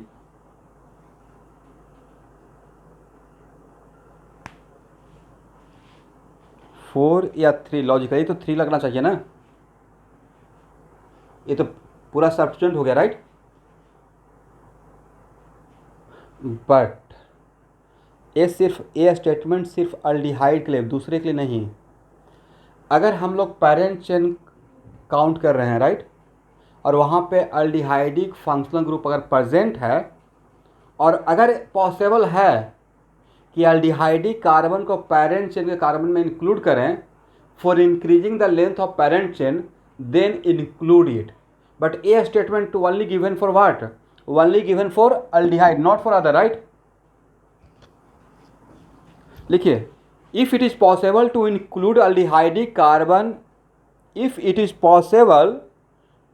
4 या 3 लॉजिकली तो 3 लगना चाहिए ना, ये तो पूरा सब्स्टिट्यूएंट हो गया राइट। बट ये स्टेटमेंट सिर्फ अल्डिहाइड के लिए, दूसरे के लिए नहीं। अगर हम लोग पैरेंट चेन काउंट कर रहे हैं राइट, और वहाँ पे अल्डिहाइडिक फंक्शनल ग्रुप अगर प्रेजेंट है, और अगर पॉसिबल है कि अल्डिहाइडिक कार्बन को पैरेंट चेन के कार्बन में इंक्लूड करें for increasing the length of parent chain, then include it. But a statement only given for what? Only given for aldehyde, not for other right. लिखिए, if it is possible to include aldehydic carbon, if it is possible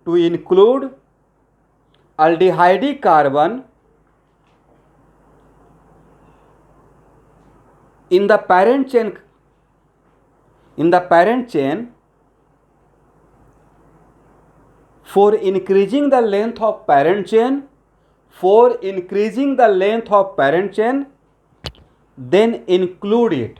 to include aldehydic carbon in the parent chain, for increasing the length of parent chain, then include it,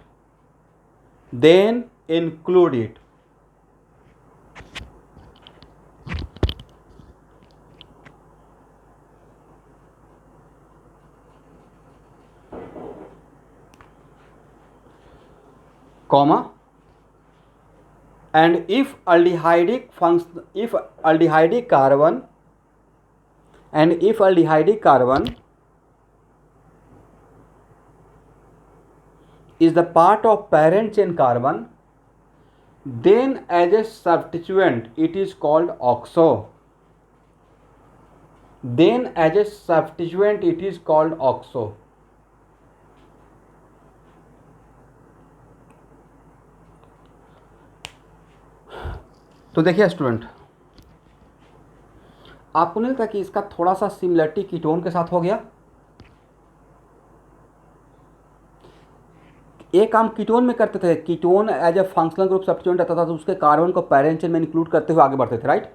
comma, and if aldehydic carbon is the part of parent chain carbon, then as a substituent it is called oxo. तो देखिए student, आपको नहीं लगता कि इसका थोड़ा सा similarity ketone के साथ हो गया? एक काम कीटोन में करते थे, ketone as a functional group substituent रहता था तो उसके कार्बन को पैरेंट चेन में इंक्लूड करते हुए आगे बढ़ते थे right.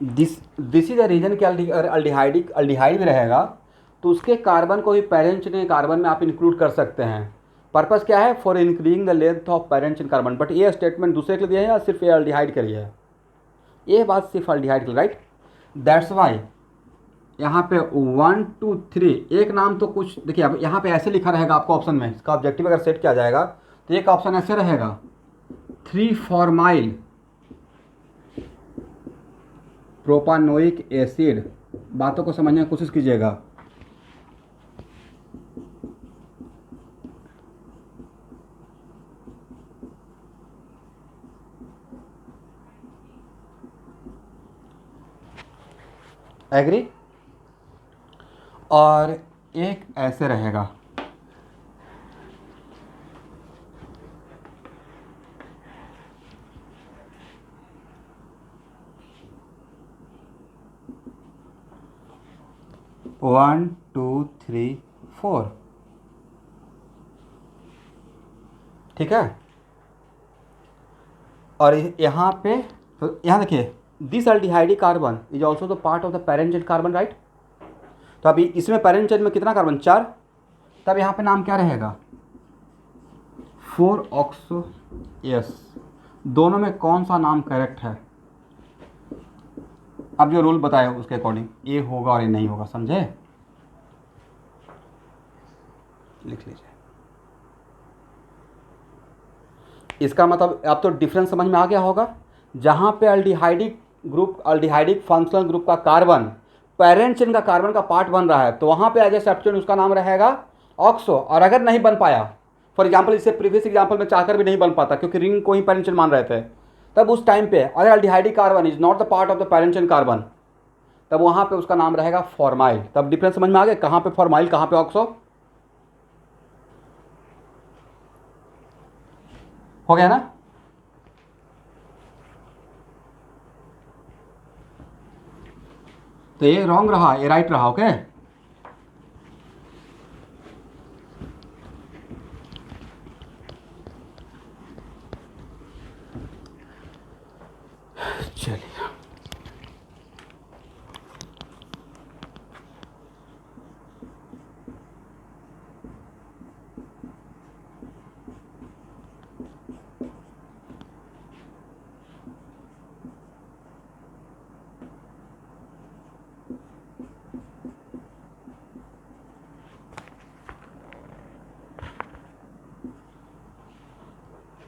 This is the reason कि अल्डिहाइड भी रहेगा तो उसके कार्बन को भी पैरेंट चेन के कार्बन में आप इंक्लूड कर सकते हैं। पर्पस क्या है? For increasing the length of parent chain carbon. But ये स्टेटमेंट दूसरे के लिए दिया है या सिर्फ ये अल्डिहाइड के लिए है? ये बात सिर्फ अल्डिहाइड के लिए राइट। दैट्स वाई यहाँ पे 1 2 3 एक नाम तो कुछ देखिए, अब यहाँ पे ऐसे लिखा रहेगा आपको ऑप्शन में, इसका ऑब्जेक्टिव अगर सेट किया जाएगा तो एक ऑप्शन ऐसे रहेगा 3 फॉर्माइल प्रोपानोइक एसिड। बातों को समझने की कोशिश कीजिएगा। एग्री? और एक ऐसे रहेगा वन टू थ्री फोर, ठीक है। और यहाँ पे तो यहाँ देखिए, this aldehydic carbon is also the part of the parent chain carbon right. तो अभी इसमें पैरेंट चेन में कितना कार्बन? 4। तब यहाँ पे नाम क्या रहेगा? 4 ऑक्सो एस। दोनों में कौन सा नाम करेक्ट है? अब जो रूल बताया उसके अकॉर्डिंग ये होगा और ये नहीं होगा, समझे? लिख लीजिए। इसका मतलब अब तो डिफरेंस समझ में आ गया होगा। जहाँ पे अल्डिहाइडिक फंक्शनल ग्रुप का कार्बन पैरेंट चेन का कार्बन का पार्ट बन रहा है तो वहाँ पे एज ए सब्स्टिट्यूएंट उसका नाम रहेगा ऑक्सो। और अगर नहीं बन पाया, फॉर एग्जांपल इससे प्रीवियस एग्जांपल में चाहकर भी नहीं बन पाता क्योंकि रिंग को ही पैरेंट चेन मान रहे थे, तब उस टाइम पे अगर aldehydic carbon is not the part of the parent chain carbon, तब वहाँ पे उसका नाम रहेगा फॉर्माइल। तब डिफरेंस समझ में आ गया, कहाँ पे फॉर्माइल कहाँ पे ऑक्सो। हो गया ना। तो ये रॉन्ग रहा, ये राइट रहा। ओके चलिए,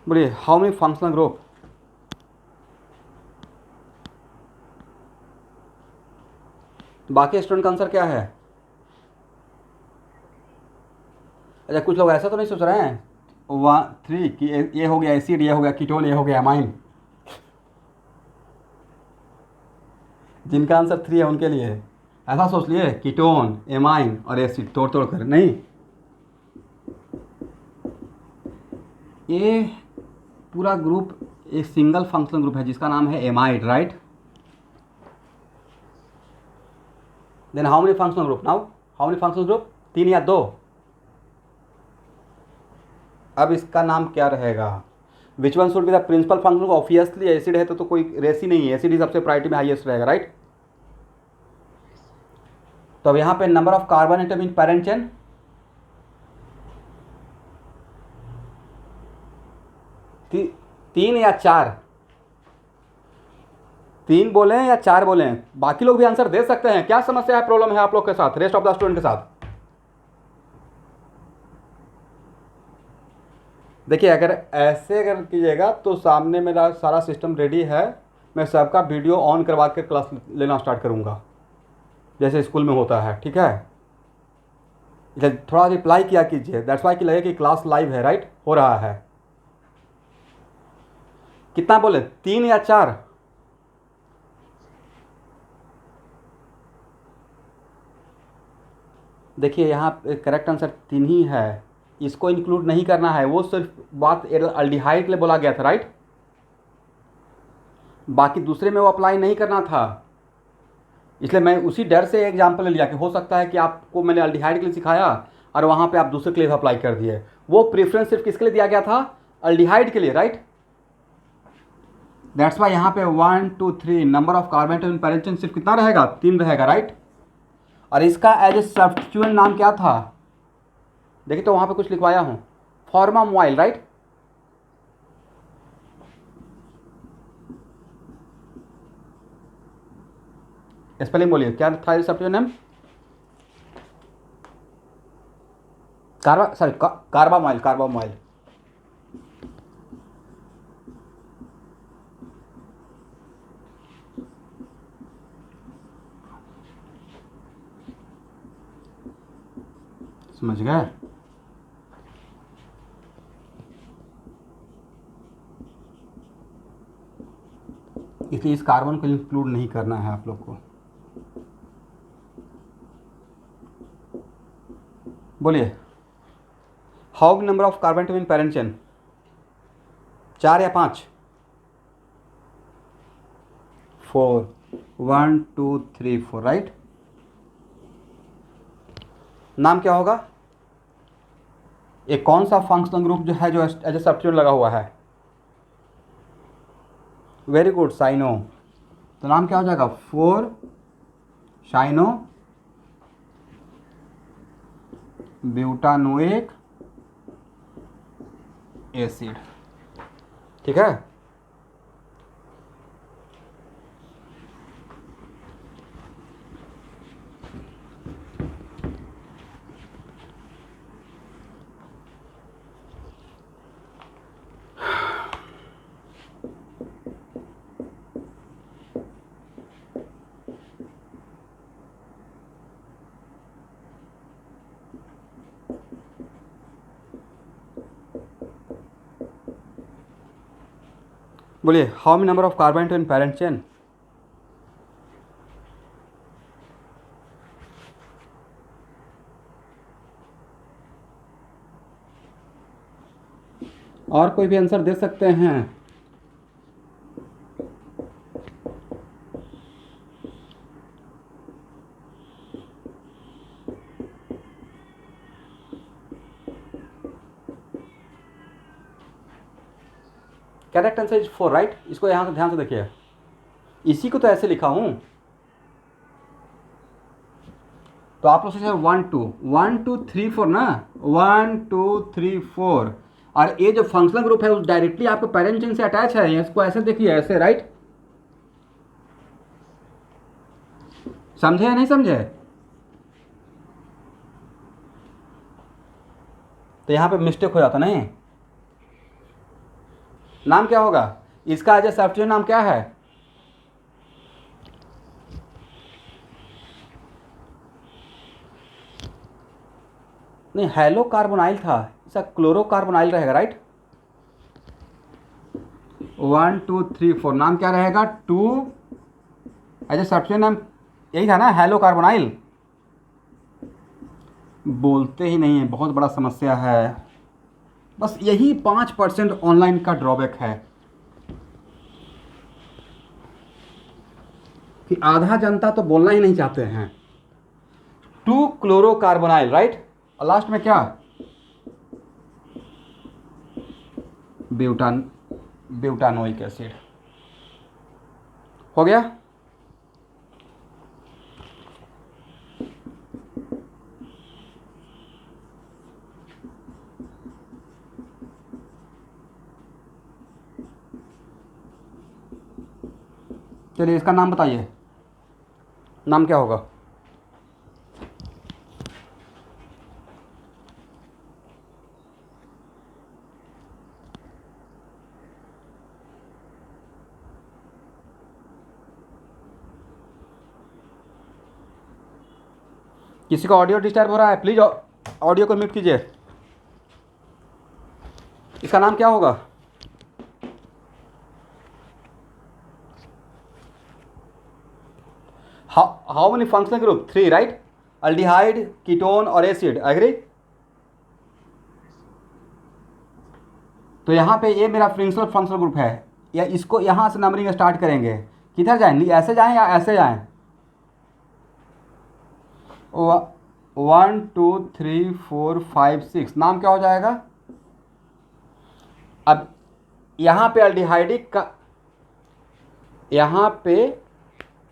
बोलिए हाउ मेनी फंक्शनल ग्रुप। बाकी स्टूडेंट का आंसर क्या है। अच्छा कुछ लोग ऐसा तो नहीं सोच रहे हैं 3 कि ये हो गया एसिड, ये हो गया कीटोन, ये हो गया अमाइन। जिनका आंसर 3 है उनके लिए ऐसा सोच लिए कीटोन, एमाइन और एसिड तोड़ तोड़ कर। नहीं, ये पूरा ग्रुप एक सिंगल फंक्शनल ग्रुप है जिसका नाम है amide, right. Then how many functional group now, how many functional group, 3 या 2। अब इसका नाम क्या रहेगा, which one should be the principal function. Obviously acid है तो कोई रेस ही नहीं है, एसिड ही सबसे प्रायोरिटी में हाईएस्ट रहेगा, राइट। तो अब यहाँ पे number of carbon atom in parent chain, तीन या 4, 3 बोले या 4 बोले, बाकी लोग भी आंसर दे सकते हैं। क्या समस्या है, प्रॉब्लम है आप लोग के साथ, रेस्ट ऑफ द स्टूडेंट के साथ। देखिए अगर ऐसे अगर कीजिएगा तो सामने मेरा सारा सिस्टम रेडी है, मैं सबका वीडियो ऑन करवा के क्लास लेना स्टार्ट करूँगा जैसे स्कूल में होता है, ठीक है। इसे थोड़ा रिप्लाई किया कीजिए, दैट्स वाई कि लगे कि क्लास लाइव है, राइट, हो रहा है। कितना बोले, 3 या 4। देखिए यहाँ करेक्ट आंसर 3 ही है, इसको इंक्लूड नहीं करना है। वो सिर्फ बात अल्डिहाइड के लिए बोला गया था, राइट। बाकी दूसरे में वो अप्लाई नहीं करना था, इसलिए मैं उसी डर से एग्जाम्पल लिया कि हो सकता है कि आपको मैंने अल्डिहाइड के लिए सिखाया और वहाँ पे आप दूसरे के लिए अप्लाई कर दिए। वो प्रेफरेंस सिर्फ किसके लिए दिया गया था, अल्डिहाइड के लिए, राइट। दैट्स वाई यहाँ पे 1 2 3 number of carbon atom in parent chain सिर्फ कितना रहेगा, 3 रहेगा, राइट। और इसका एज ए सब्स्टिट्यूएंट नाम क्या था, देखिए तो वहाँ पे कुछ लिखवाया हूँ, फॉर्मामाइल, राइट। स्पेलिंग बोलिए क्या था सब्स्टिट्यूएंट नेम, कार्बामाइल, कार्बामाइल। समझ गए। इसलिए इस कार्बन को इंक्लूड नहीं करना है आप लोग को। बोलिए how number of carbon atom in parent chain, 4 या 5, 4, 1 2 3 4, राइट। नाम क्या होगा, एक कौन सा फंक्शनल ग्रुप जो है जो एज ए सब्स्टिट्यूट लगा हुआ है, वेरी गुड, साइनो। तो नाम क्या हो जाएगा, 4 साइनो ब्यूटानोइक एसिड, ठीक है। बोलिए how many number of carbon atom in parent chain, और कोई भी आंसर दे सकते हैं। Correct answer is 4 right. इसको यहाँ से ध्यान से देखिए, इसी को तो ऐसे लिखा हूँ। तो आप लोग सोचिए 1 2 1 2 3 4 ना, 1 2 3 4। और ये जो फंक्शनल ग्रुप है उस डायरेक्टली आपके पेरेंट चेन से अटैच है, इसको ऐसे देखिए, ऐसे राइट। समझे या नहीं समझे? तो यहाँ पे मिस्टेक हो जाता नहीं। नाम क्या होगा इसका? एज ए सॉफ्टवेयर नाम क्या है? नहीं, हेलो कार्बोनाइल था, इसका क्लोरोकार्बोनाइल रहेगा राइट। 1 2 3 4 नाम क्या रहेगा? 2 एज ए सॉफ्टवेयर नाम यही था ना, हेलो कार्बोनाइल। बोलते ही नहीं है, बहुत बड़ा समस्या है। बस यही 5% ऑनलाइन का ड्रॉबैक है कि आधा जनता तो बोलना ही नहीं चाहते हैं। 2 क्लोरोकार्बोनाइल राइट, और लास्ट में क्या? Butanoic acid. हो गया। चलिए इसका नाम बताइए, नाम क्या होगा? किसी का ऑडियो डिस्टर्ब हो रहा है, प्लीज़ ऑडियो को म्यूट कीजिए। इसका नाम क्या होगा? How many functional group? 3 right. Aldehyde, ketone और एसिड, एग्री। तो यहाँ पे ये मेरा प्रिंसिपल फंक्शनल ग्रुप है, या इसको यहाँ से नंबरिंग स्टार्ट करेंगे। किधर जाएं, ऐसे जाएं या ऐसे जाएं? 1 2 3 4 5 6 नाम क्या हो जाएगा? अब यहाँ पे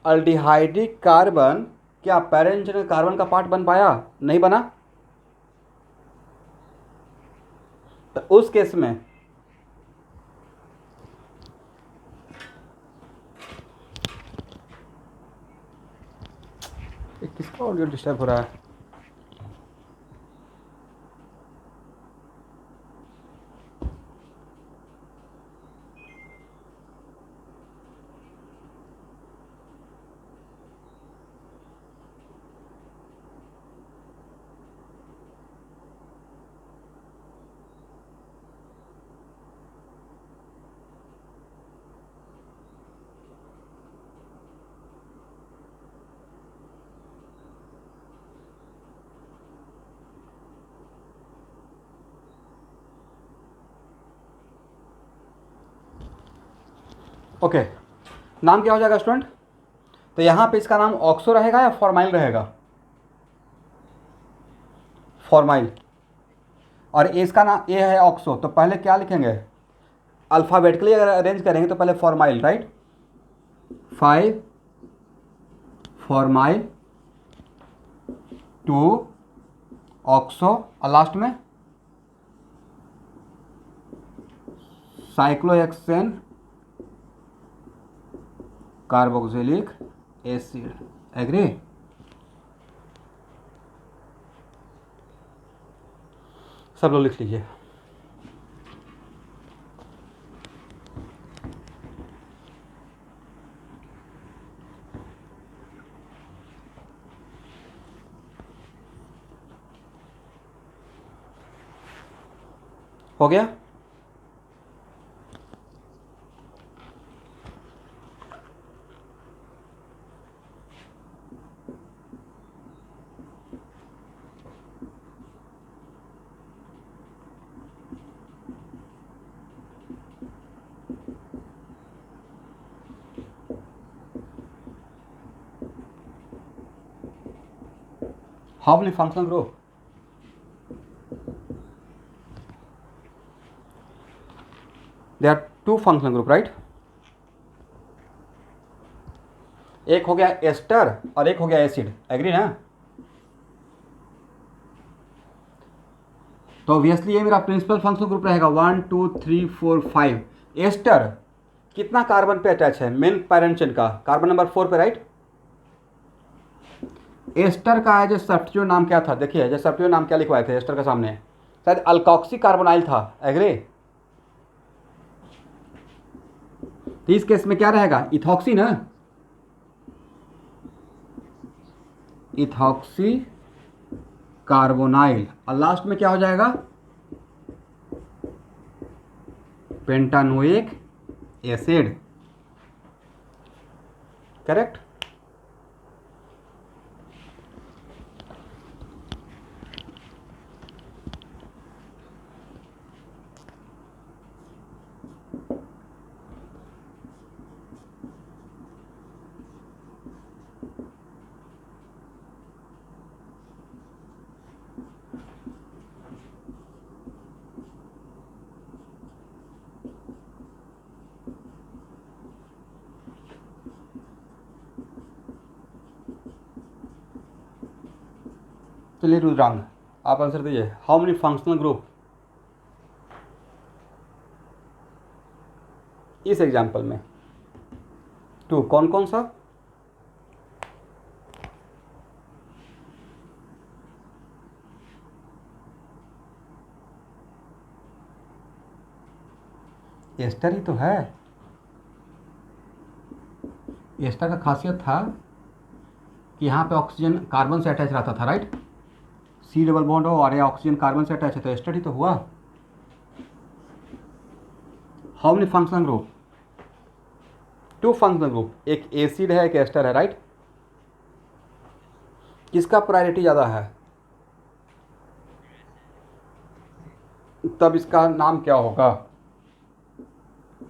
अल्डिहाइडिक कार्बन क्या पेरेंट कार्बन का पार्ट बन पाया? नहीं बना। तो उस केस में किसका ऑडियो डिस्टर्ब हो रहा है? ओके, नाम क्या हो जाएगा स्टूडेंट? तो यहाँ पे इसका नाम ऑक्सो रहेगा या फॉर्माइल रहेगा? फॉर्माइल। और इसका नाम ये है ऑक्सो, तो पहले क्या लिखेंगे? अल्फ़ाबेटिकली अगर अरेंज करेंगे तो पहले फॉर्माइल राइट, 5 फॉर्माइल, 2 ऑक्सो, और लास्ट में साइक्लोहेक्सेन कार्बोक्सिलिक एसिड, एग्री। सब लोग लिख लीजिए। हो गया। How many functional group? There are 2 functional group, right? एक हो गया एस्टर और एक हो गया एसिड, एग्री ना? तो ऑब्वियसली ये मेरा प्रिंसिपल फंक्शनल ग्रुप रहेगा 1 2 3 4 5। एस्टर कितना कार्बन पे अटैच है? मेन पैरेंट चेन का कार्बन नंबर 4 पे, राइट? एस्टर का जो सब्स्टिट्यूट नाम क्या था? देखिए जो सब्स्टिट्यूट नाम क्या लिखवाए थे एस्टर के सामने, शायद अल्कोक्सी कार्बोनाइल था, एग्री? तो इस केस में क्या रहेगा? इथॉक्सी ना, इथॉक्सी कार्बोनाइल, और लास्ट में क्या हो जाएगा? Pentanoic acid, correct? चलिए रुद्रांग आप आंसर दीजिए, हाउ मेनी फंक्शनल ग्रुप इस एग्जाम्पल में? 2, कौन कौन सा? एस्टर ही तो है। एस्टर का खासियत था कि यहाँ पे ऑक्सीजन कार्बन से अटैच रहता था, राइट? सी डबल बॉन्ड हो और ये ऑक्सीजन कार्बन से अटैच है, तो एस्टर ही तो हुआ। How many functional group? 2 functional group, एक एसिड है एक एस्टर है, राइट? किसका प्रायोरिटी ज़्यादा है? तब इसका नाम क्या होगा?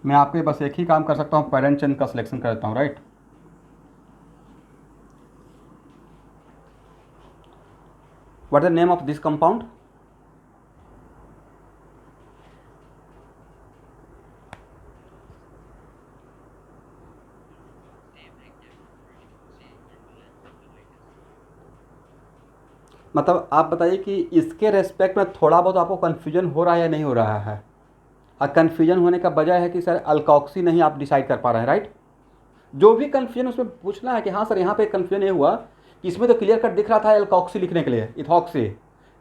मैं आपके बस एक ही काम कर सकता हूँ, पेरेंट चेन का सिलेक्शन कर देता हूँ, right? What is the name of this compound? मतलब आप बताइए कि इसके रेस्पेक्ट में थोड़ा बहुत आपको कन्फ्यूजन हो रहा है या नहीं हो रहा है? और कन्फ्यूजन होने का वजह है कि सर अल्कोक्सी नहीं आप डिसाइड कर पा रहे हैं, राइट? जो भी कन्फ्यूजन उसमें पूछना है कि हाँ सर यहाँ पे कन्फ्यूजन ये हुआ कि इसमें तो क्लियर कट दिख रहा था अल्कोक्सी लिखने के लिए, इथॉक्सी,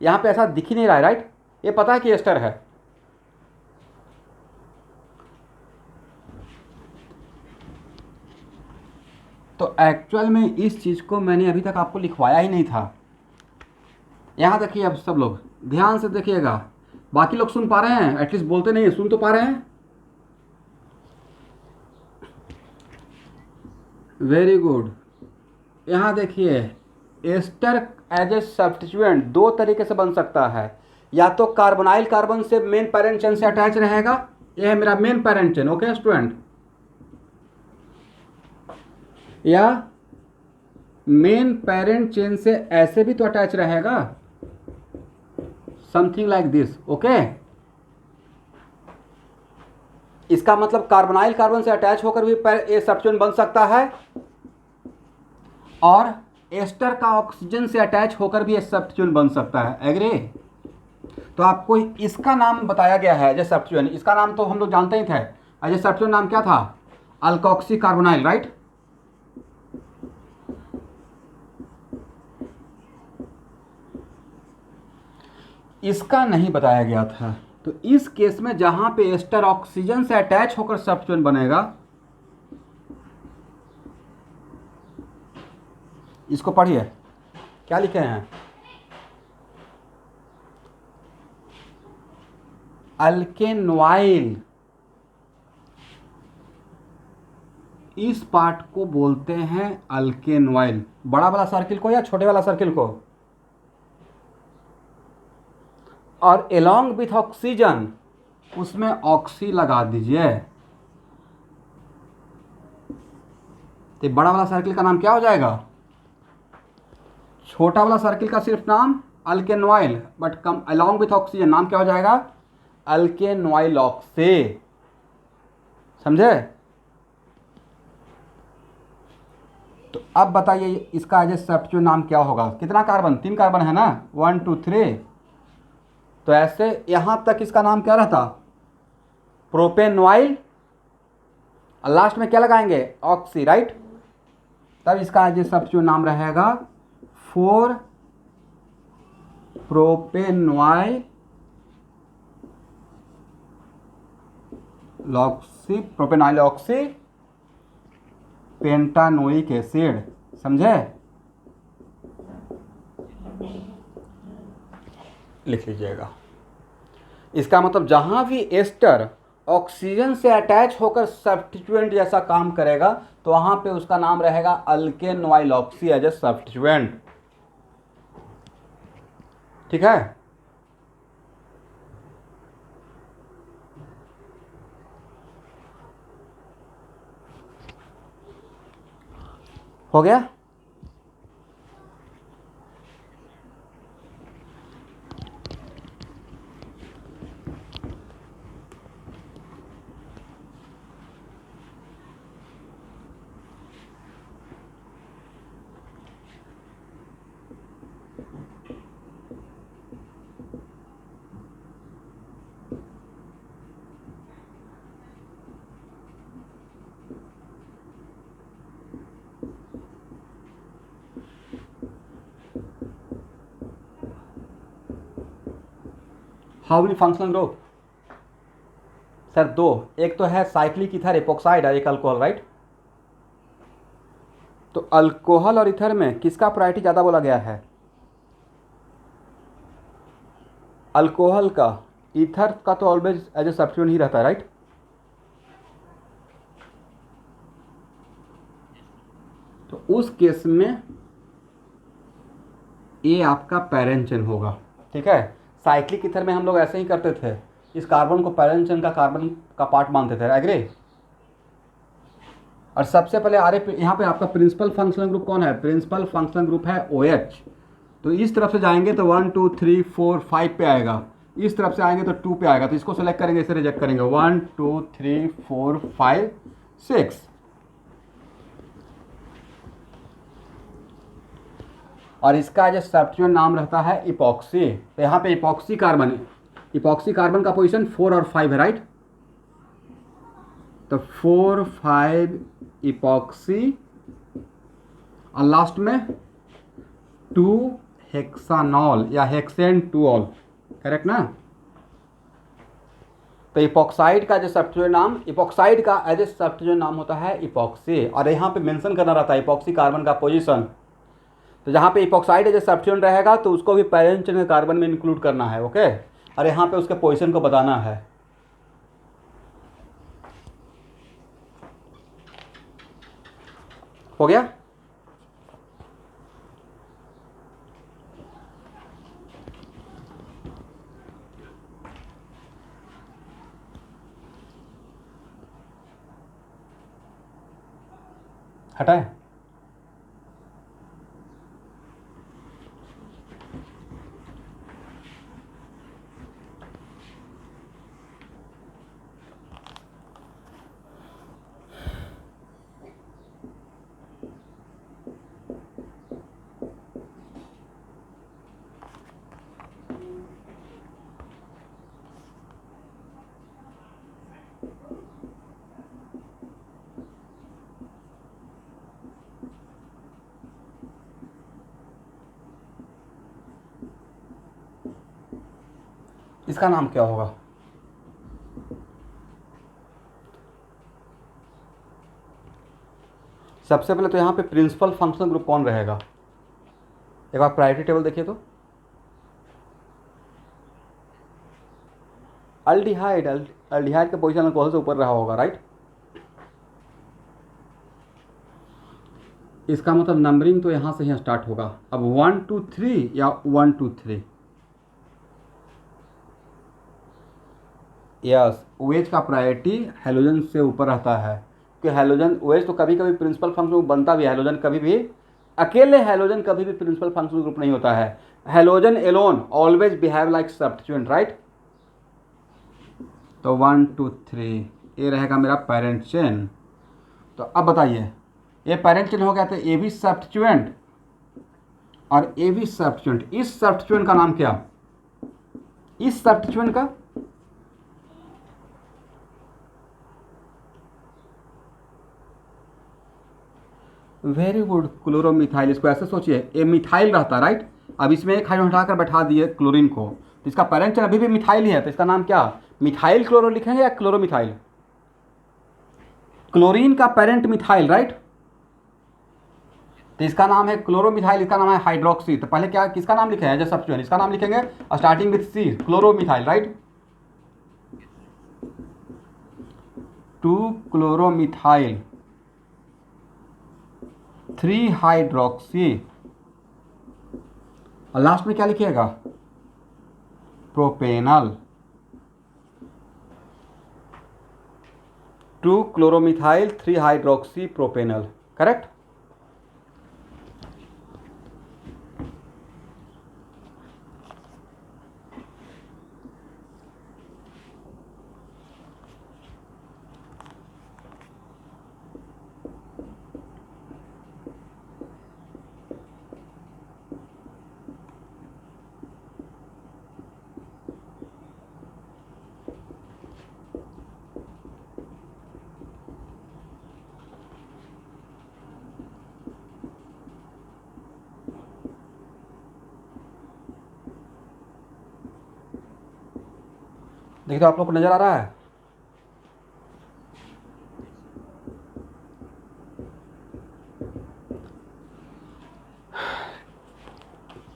यहाँ पे ऐसा दिख ही नहीं रहा है, राइट? ये पता है कि एस्टर है। तो एक्चुअल में इस चीज़ को मैंने अभी तक आपको लिखवाया ही नहीं था। यहाँ देखिए अब सब लोग ध्यान से देखिएगा, बाकी लोग सुन पा रहे हैं? एटलीस्ट बोलते नहीं है, सुन तो पा रहे हैं? Very good. यहाँ देखिए एस्टर एज ए सब्स्टिट्यूएंट 2 तरीके से बन सकता है, या तो कार्बोनाइल कार्बन से मेन पैरेंट चेन से अटैच रहेगा, यह है मेरा main parent chain, okay student? या मेन पैरेंट चेन से ऐसे भी तो अटैच रहेगा, समथिंग लाइक दिस, ओके? इसका मतलब कार्बोनाइल कार्बन से अटैच होकर भी सब्स्टिट्यूएंट बन सकता है, और एस्टर का ऑक्सीजन से अटैच होकर भी सब्स्टिट्यूएंट बन सकता है, एग्री? तो आपको इसका नाम बताया गया है एज सब्स्टिट्यूएंट, इसका नाम तो हम लोग जानते ही थे, एज सब्स्टिट्यूएंट नाम क्या था? Alkoxy carbonyl, right? इसका नहीं बताया गया था। तो इस केस में जहां पे एस्टर ऑक्सीजन से अटैच होकर सब्स्टिट्यूएंट बनेगा, इसको पढ़िए क्या लिखे हैं, अल्केनॉइल, इस पार्ट को बोलते हैं अल्केनॉइल। बड़ा वाला सर्किल को या छोटे वाला सर्किल को? और एलोंग विथ ऑक्सीजन उसमें ऑक्सी लगा दीजिए, तो बड़ा वाला सर्किल का नाम क्या हो जाएगा? छोटा वाला सर्किल का सिर्फ नाम alkanoyl, but come along with oxygen नाम क्या हो जाएगा? Alkanoyl oxy. समझे? तो अब बताइए इसका एज ए सब्स्टिट्यूट नाम क्या होगा? कितना कार्बन? 3 कार्बन है ना, 1 2 3। तो ऐसे यहां तक इसका नाम क्या रहता? प्रोपेनॉइल, और लास्ट में क्या लगाएंगे? Oxy, right. तब इसका एज ए सब्स्टिट्यूट नाम रहेगा 4 प्रोपेनॉइल लॉक्सी, प्रोपेनॉइल ऑक्सी पेंटानोइक एसिड। समझे? लिख लीजिएगा। इसका मतलब जहां भी एस्टर ऑक्सीजन से अटैच होकर सब्स्टिट्यूएंट जैसा काम करेगा तो वहां पे उसका नाम रहेगा अल्केनॉइल ऑक्सी एज ए सब्स्टिट्यूएंट। ठीक है? हो गया? How many functional group? Sir 2। एक तो है साइक्लिक ईथर एपोक्साइड और एक अल्कोहल, राइट। तो अल्कोहल और ईथर में किसका प्रायोरिटी ज़्यादा बोला गया है? अल्कोहल का। ईथर का तो ऑलवेज एज ए सब्स्टिट्यूएंट ही रहता है, राइट। तो उस केस में ये आपका पैरेंट चेन होगा। ठीक है? साइक्लिक ईथर में हम लोग ऐसे ही करते थे, इस कार्बन को पैरेंट चेन का कार्बन का पार्ट मानते थे, एग्री। और सबसे पहले यहाँ पे आपका प्रिंसिपल फंक्शनल ग्रुप कौन है? प्रिंसिपल फंक्शनल ग्रुप है OH। तो इस तरफ से जाएंगे तो 1 2 3 4 5 पे आएगा, इस तरफ से आएंगे तो 2 पे आएगा। तो इसको सेलेक्ट करेंगे, इसे रिजेक्ट करेंगे। 1 2 3 4 5 6। और इसका जो सब्स्टिट्यूएंट नाम रहता है इपॉक्सी। तो यहाँ पे इपॉक्सी कार्बन का पोजीशन 4 और 5 है, राइट। तो 4 5 इपॉक्सी और लास्ट में 2 हेक्सानॉल या हेक्सेन 2ऑल, करेक्ट ना। तो इपॉक्साइड का जो सब्स्टिट्यूएंट नाम, इपॉक्साइड का एज ए सब्स्टिट्यूएंट नाम होता है इपॉक्सी। और यहाँ पे मेंशन करना रहता है इपॉक्सी कार्बन का पोजीशन। तो जहाँ पे इपॉक्साइड एज ए सब्स्टिट्यूएंट रहेगा तो उसको भी पैरेंट चेन के कार्बन में इंक्लूड करना है, ओके। और यहाँ पे उसके पोजीशन को बताना है। हो गया? हटाए? इसका नाम क्या होगा? सबसे पहले तो यहाँ पे प्रिंसिपल फंक्शनल ग्रुप कौन रहेगा? एक बार प्रायोरिटी टेबल देखिए तो अल्डिहाइड का पोजीशन अल्कोहल से ऊपर रहा होगा, राइट। इसका मतलब नंबरिंग तो यहाँ से ही स्टार्ट होगा। अब 1 2 3 या 1 2 3। यस, OH का प्रायोरिटी हेलोजन से ऊपर रहता है, कि हेलोजन OH तो कभी कभी प्रिंसिपल फंक्शन बनता भी है, हेलोजन कभी भी अकेले हैलोजन कभी भी प्रिंसिपल फंक्शनल ग्रुप नहीं होता है। Halogen alone always behave like substituent, right. तो 1 2 3 ये रहेगा मेरा पेरेंट चेन। तो अब बताइए, ये पेरेंट चेन हो गया, तो ए भी सब्स्टिट्यूएंट और ए भी सब्स्टिट्यूएंट। इस सब्स्टिट्यूएंट का नाम क्या, इस सब्स्टिट्यूएंट का वेरी गुड, क्लोरोमिथाइल। इसको ऐसे सोचिए, ये मिथाइल रहता, राइट। अब इसमें एक हाइड्रोजन हटाकर बैठा दिए क्लोरीन को, तो इसका पेरेंट चेन अभी भी मिथाइल ही है, तो इसका नाम क्या, मिथाइल क्लोरो लिखेंगे या क्लोरोमिथाइल। क्लोरीन का पेरेंट मिथाइल, राइट, तो इसका नाम है क्लोरोमिथाइल, इसका नाम है हाइड्रोक्सी। तो पहले क्या, किसका नाम लिखे हैं, जो सब्स्टिट्यूएंट, इसका नाम लिखेंगे starting with C, chloromethyl, right. 2 chloromethyl 3 hydroxy, और लास्ट में क्या लिखिएगा, propanal. 2 chloromethyl 3 hydroxy propanal, correct. देखिए, तो आप लोग को नजर आ रहा है,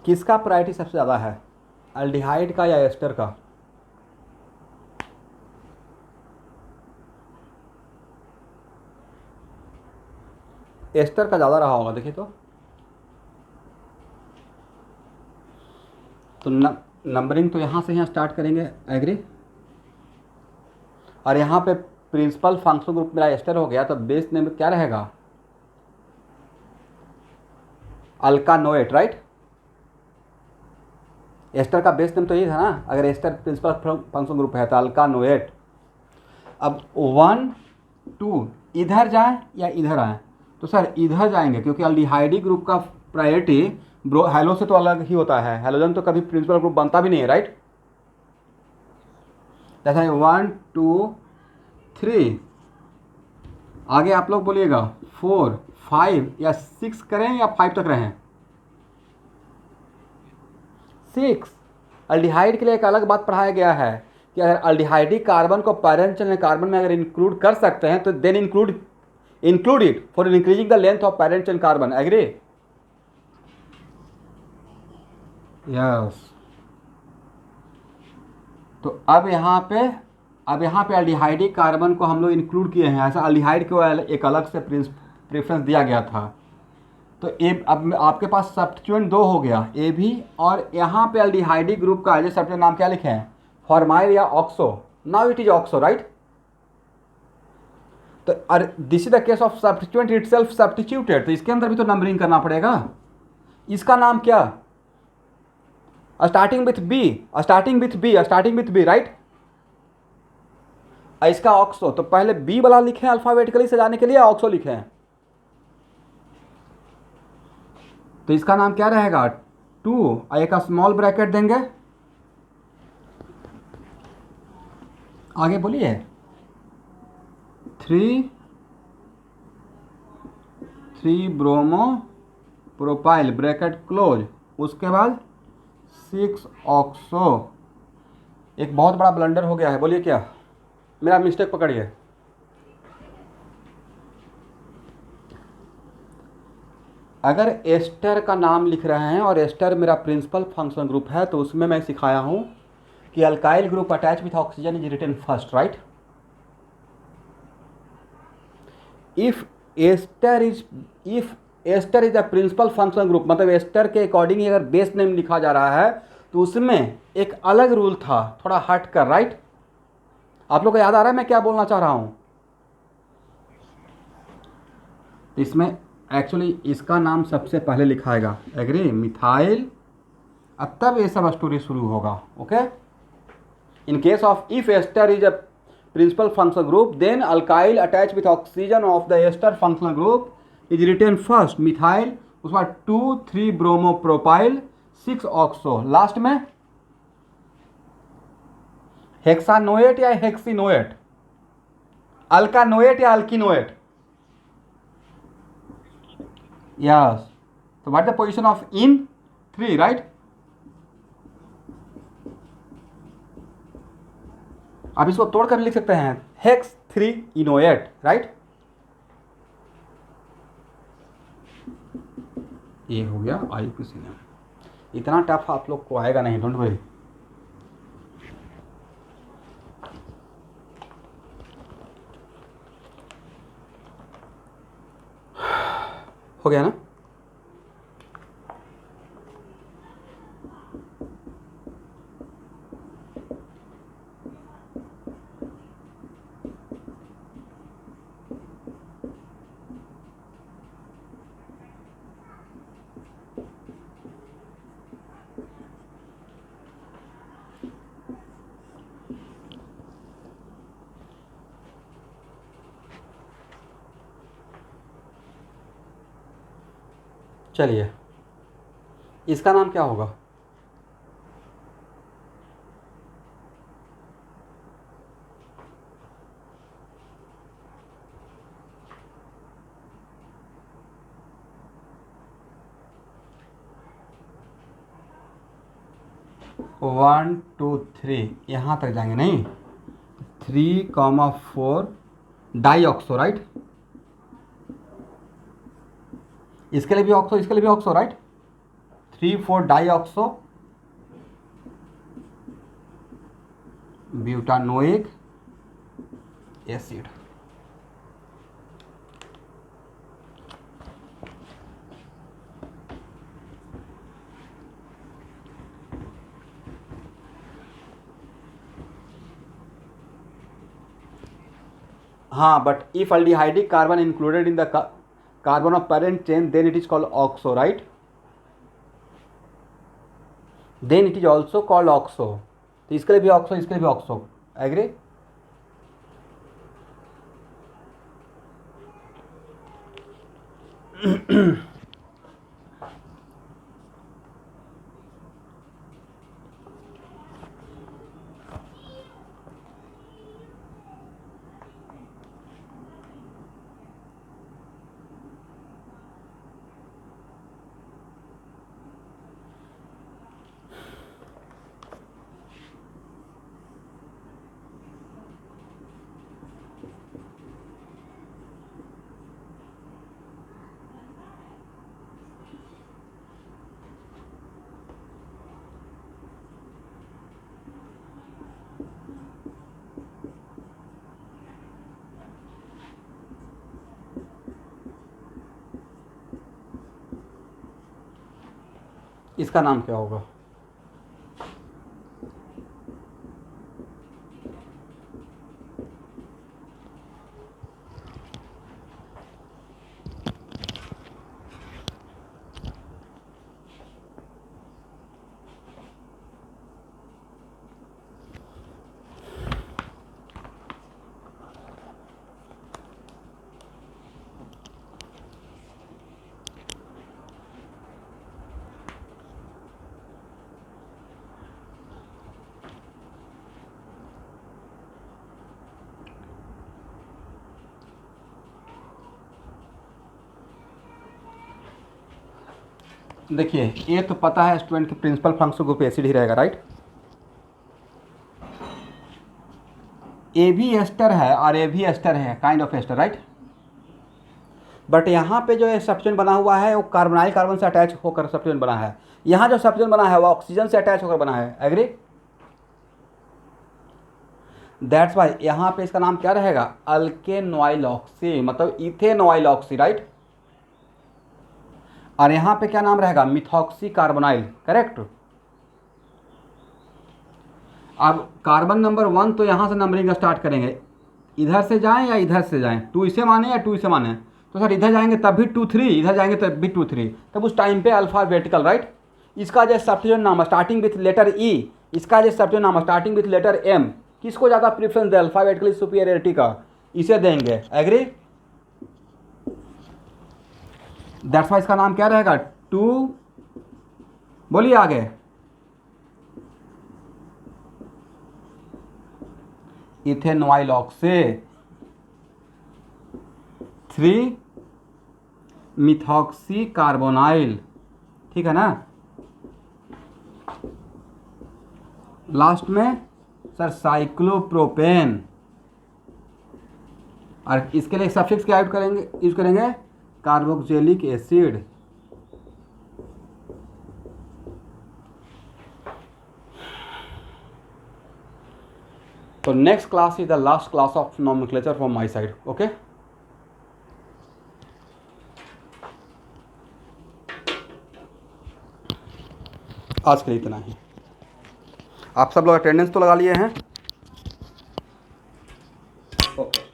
किसका प्रायोरिटी सबसे ज़्यादा है, अल्डिहाइड का या एस्टर का। एस्टर का ज़्यादा रहा होगा, देखिए तो नंबरिंग तो यहाँ से यहाँ स्टार्ट करेंगे, एग्री। और यहाँ पे प्रिंसिपल फंक्शनल ग्रुप मेरा एस्टर हो गया, तो बेस नेम क्या रहेगा, अल्कानोएट, राइट। एस्टर का बेस नेम तो ये था ना, अगर एस्टर प्रिंसिपल फंक्शनल ग्रुप है तो अल्कानोएट। अब 1 2 इधर जाएं या इधर आएँ, तो सर इधर जाएंगे, क्योंकि अल्डिहाइडी ग्रुप का प्रायोरिटी हैलो से तो अलग ही होता है, हैलोजन तो कभी प्रिंसिपल ग्रुप बनता भी नहीं है, राइट। जैसा 1 2 3, आगे आप लोग बोलिएगा 4 5 या 6 करें या 5 तक रहें, 6। अल्डिहाइड के लिए एक अलग बात पढ़ाया गया है कि अगर अल्डिहाइडी कार्बन को पेरेंट चेन कार्बन में अगर इंक्लूड कर सकते हैं तो then include it for increasing the length of parent chain carbon, agree. Yes, तो अब यहाँ पे अल्डिहाइडी कार्बन को हम लोग इंक्लूड किए हैं, ऐसा अल्डिहाइड को एक अलग से प्रेफरेंस दिया गया था। तो ए अब आपके पास सब्स्टिट्यूएंट 2 हो गया, ए भी, और यहाँ पे अल्डिहाइडी ग्रुप का जो सब्स्टिट्यूएंट नाम क्या लिखे हैं, फॉर्माइल या oxo. Now it is oxo, right. तो this is the case of substituent itself substituted, तो इसके अंदर भी तो नंबरिंग करना पड़ेगा। इसका नाम क्या, स्टार्टिंग विथ बी, राइट। इसका ऑक्सो, तो पहले बी वाला लिखे हैं अल्फाबेटिकली सजाने के लिए, ऑक्सो लिखे हैं, तो इसका नाम क्या रहेगा, 2, एक स्मॉल ब्रैकेट देंगे, आगे बोलिए 3 ब्रोमो प्रोपाइल ब्रैकेट क्लोज, उसके बाद 6 ऑक्सो। एक बहुत बड़ा ब्लंडर हो गया है, बोलिए क्या, मेरा मिस्टेक पकड़िए। अगर एस्टर का नाम लिख रहे हैं और एस्टर मेरा प्रिंसिपल फंक्शनल ग्रुप है, तो उसमें मैं सिखाया हूं कि alkyl group attach with oxygen is written first, right. If ester is the principal functional group, मतलब एस्टर के अकॉर्डिंग अगर बेस नेम लिखा जा रहा है तो उसमें एक अलग रूल था, थोड़ा हट कर, राइट। आप लोग को याद आ रहा है मैं क्या बोलना चाह रहा हूं, इसमें एक्चुअली इसका नाम सबसे पहले लिखाएगा, एग्री, मिथाइल, अब तब ये सब स्टोरी शुरू होगा। Okay, in case of if ester is a principal functional group then alkyl attach with oxygen of the ester functional group is written first methyl, उसके बाद 2,3 ब्रोमो प्रोपाइल 6 ऑक्सो, लास्ट में हेक्सानोएट या हेक्सिनोएट, अल्कानोएट या अल्किनोएट, यस। तो what the position of in 3, right. आप इसको तोड़कर लिख सकते हैं हेक्स 3 इनोएट, राइट। ये हो गया आईयूसीएन। इतना टफ आप लोग को आएगा नहीं, डोंट वरी। हो गया ना। चलिए, इसका नाम क्या होगा? वन टू थ्री यहाँ तक जाएंगे, नहीं 3,4 डाईऑक्सो, राइट। इसके लिए भी ऑक्सो, इसके लिए भी oxo, right. 3,4 dioxo butanoic acid. हाँ, but if aldehydic carbon included in the carbon of parent chain then it is called oxo, right. Then it is also called oxo. तो इसके लिए भी ऑक्सो, इसके लिए भी ऑक्सो, एग्री। इसका नाम क्या होगा? देखिए, ये तो पता है स्टूडेंट कि प्रिंसिपल फंक्शनल ग्रुप एसिड ही रहेगा, राइट। ए भी एस्टर है और ए भी एस्टर है, kind of ester, right. But यहाँ पे जो है सब्स्टिट्यूएंट बना हुआ है वो कार्बोनाइल कार्बन से अटैच होकर सब्स्टिट्यूएंट बना है। यहाँ जो सब्स्टिट्यूएंट बना है वो ऑक्सीजन से अटैच होकर बना है, एग्री। दैट्स वाई यहाँ पे इसका नाम क्या रहेगा? अल्केनॉइल ऑक्सी, मतलब इथेनॉइल ऑक्सी, राइट। और यहाँ पे क्या नाम रहेगा? Methoxy carbonyl, correct. अब कार्बन नंबर 1 तो यहाँ से नंबरिंग स्टार्ट करेंगे, इधर से जाएं या इधर से जाएं, 2 इसे माने या 2 इसे माने, तो सर इधर जाएंगे तब भी 2 3, इधर जाएंगे तब भी 2 3, तब उस टाइम पे अल्फ़ाबेटिकल, राइट। इसका जो सब्स्टिट्यूशन नाम स्टार्टिंग विथ लेटर ई, इसका जो सब्स्टिट्यूशन नाम स्टार्टिंग विथ लेटर एम, किसको ज़्यादा प्रेफरेंस दे, अल्फ़ाबेटिकली सुपीरियरिटी का, इसे देंगे। एग्री? दैट्स वाई इसका नाम क्या रहेगा, 2, बोलिए आगे, इथेनॉइल ऑक्से, 3 मिथॉक्सी कार्बोनाइल, ठीक है ना। लास्ट में सर साइक्लोप्रोपेन, और इसके लिए सफिक्स क्या यूज करेंगे, कार्बोक्सिलिक एसिड। तो next class is the last class of nomenclature from my side, okay. आज के लिए इतना ही। आप सब लोग अटेंडेंस तो लगा लिए हैं, ओके।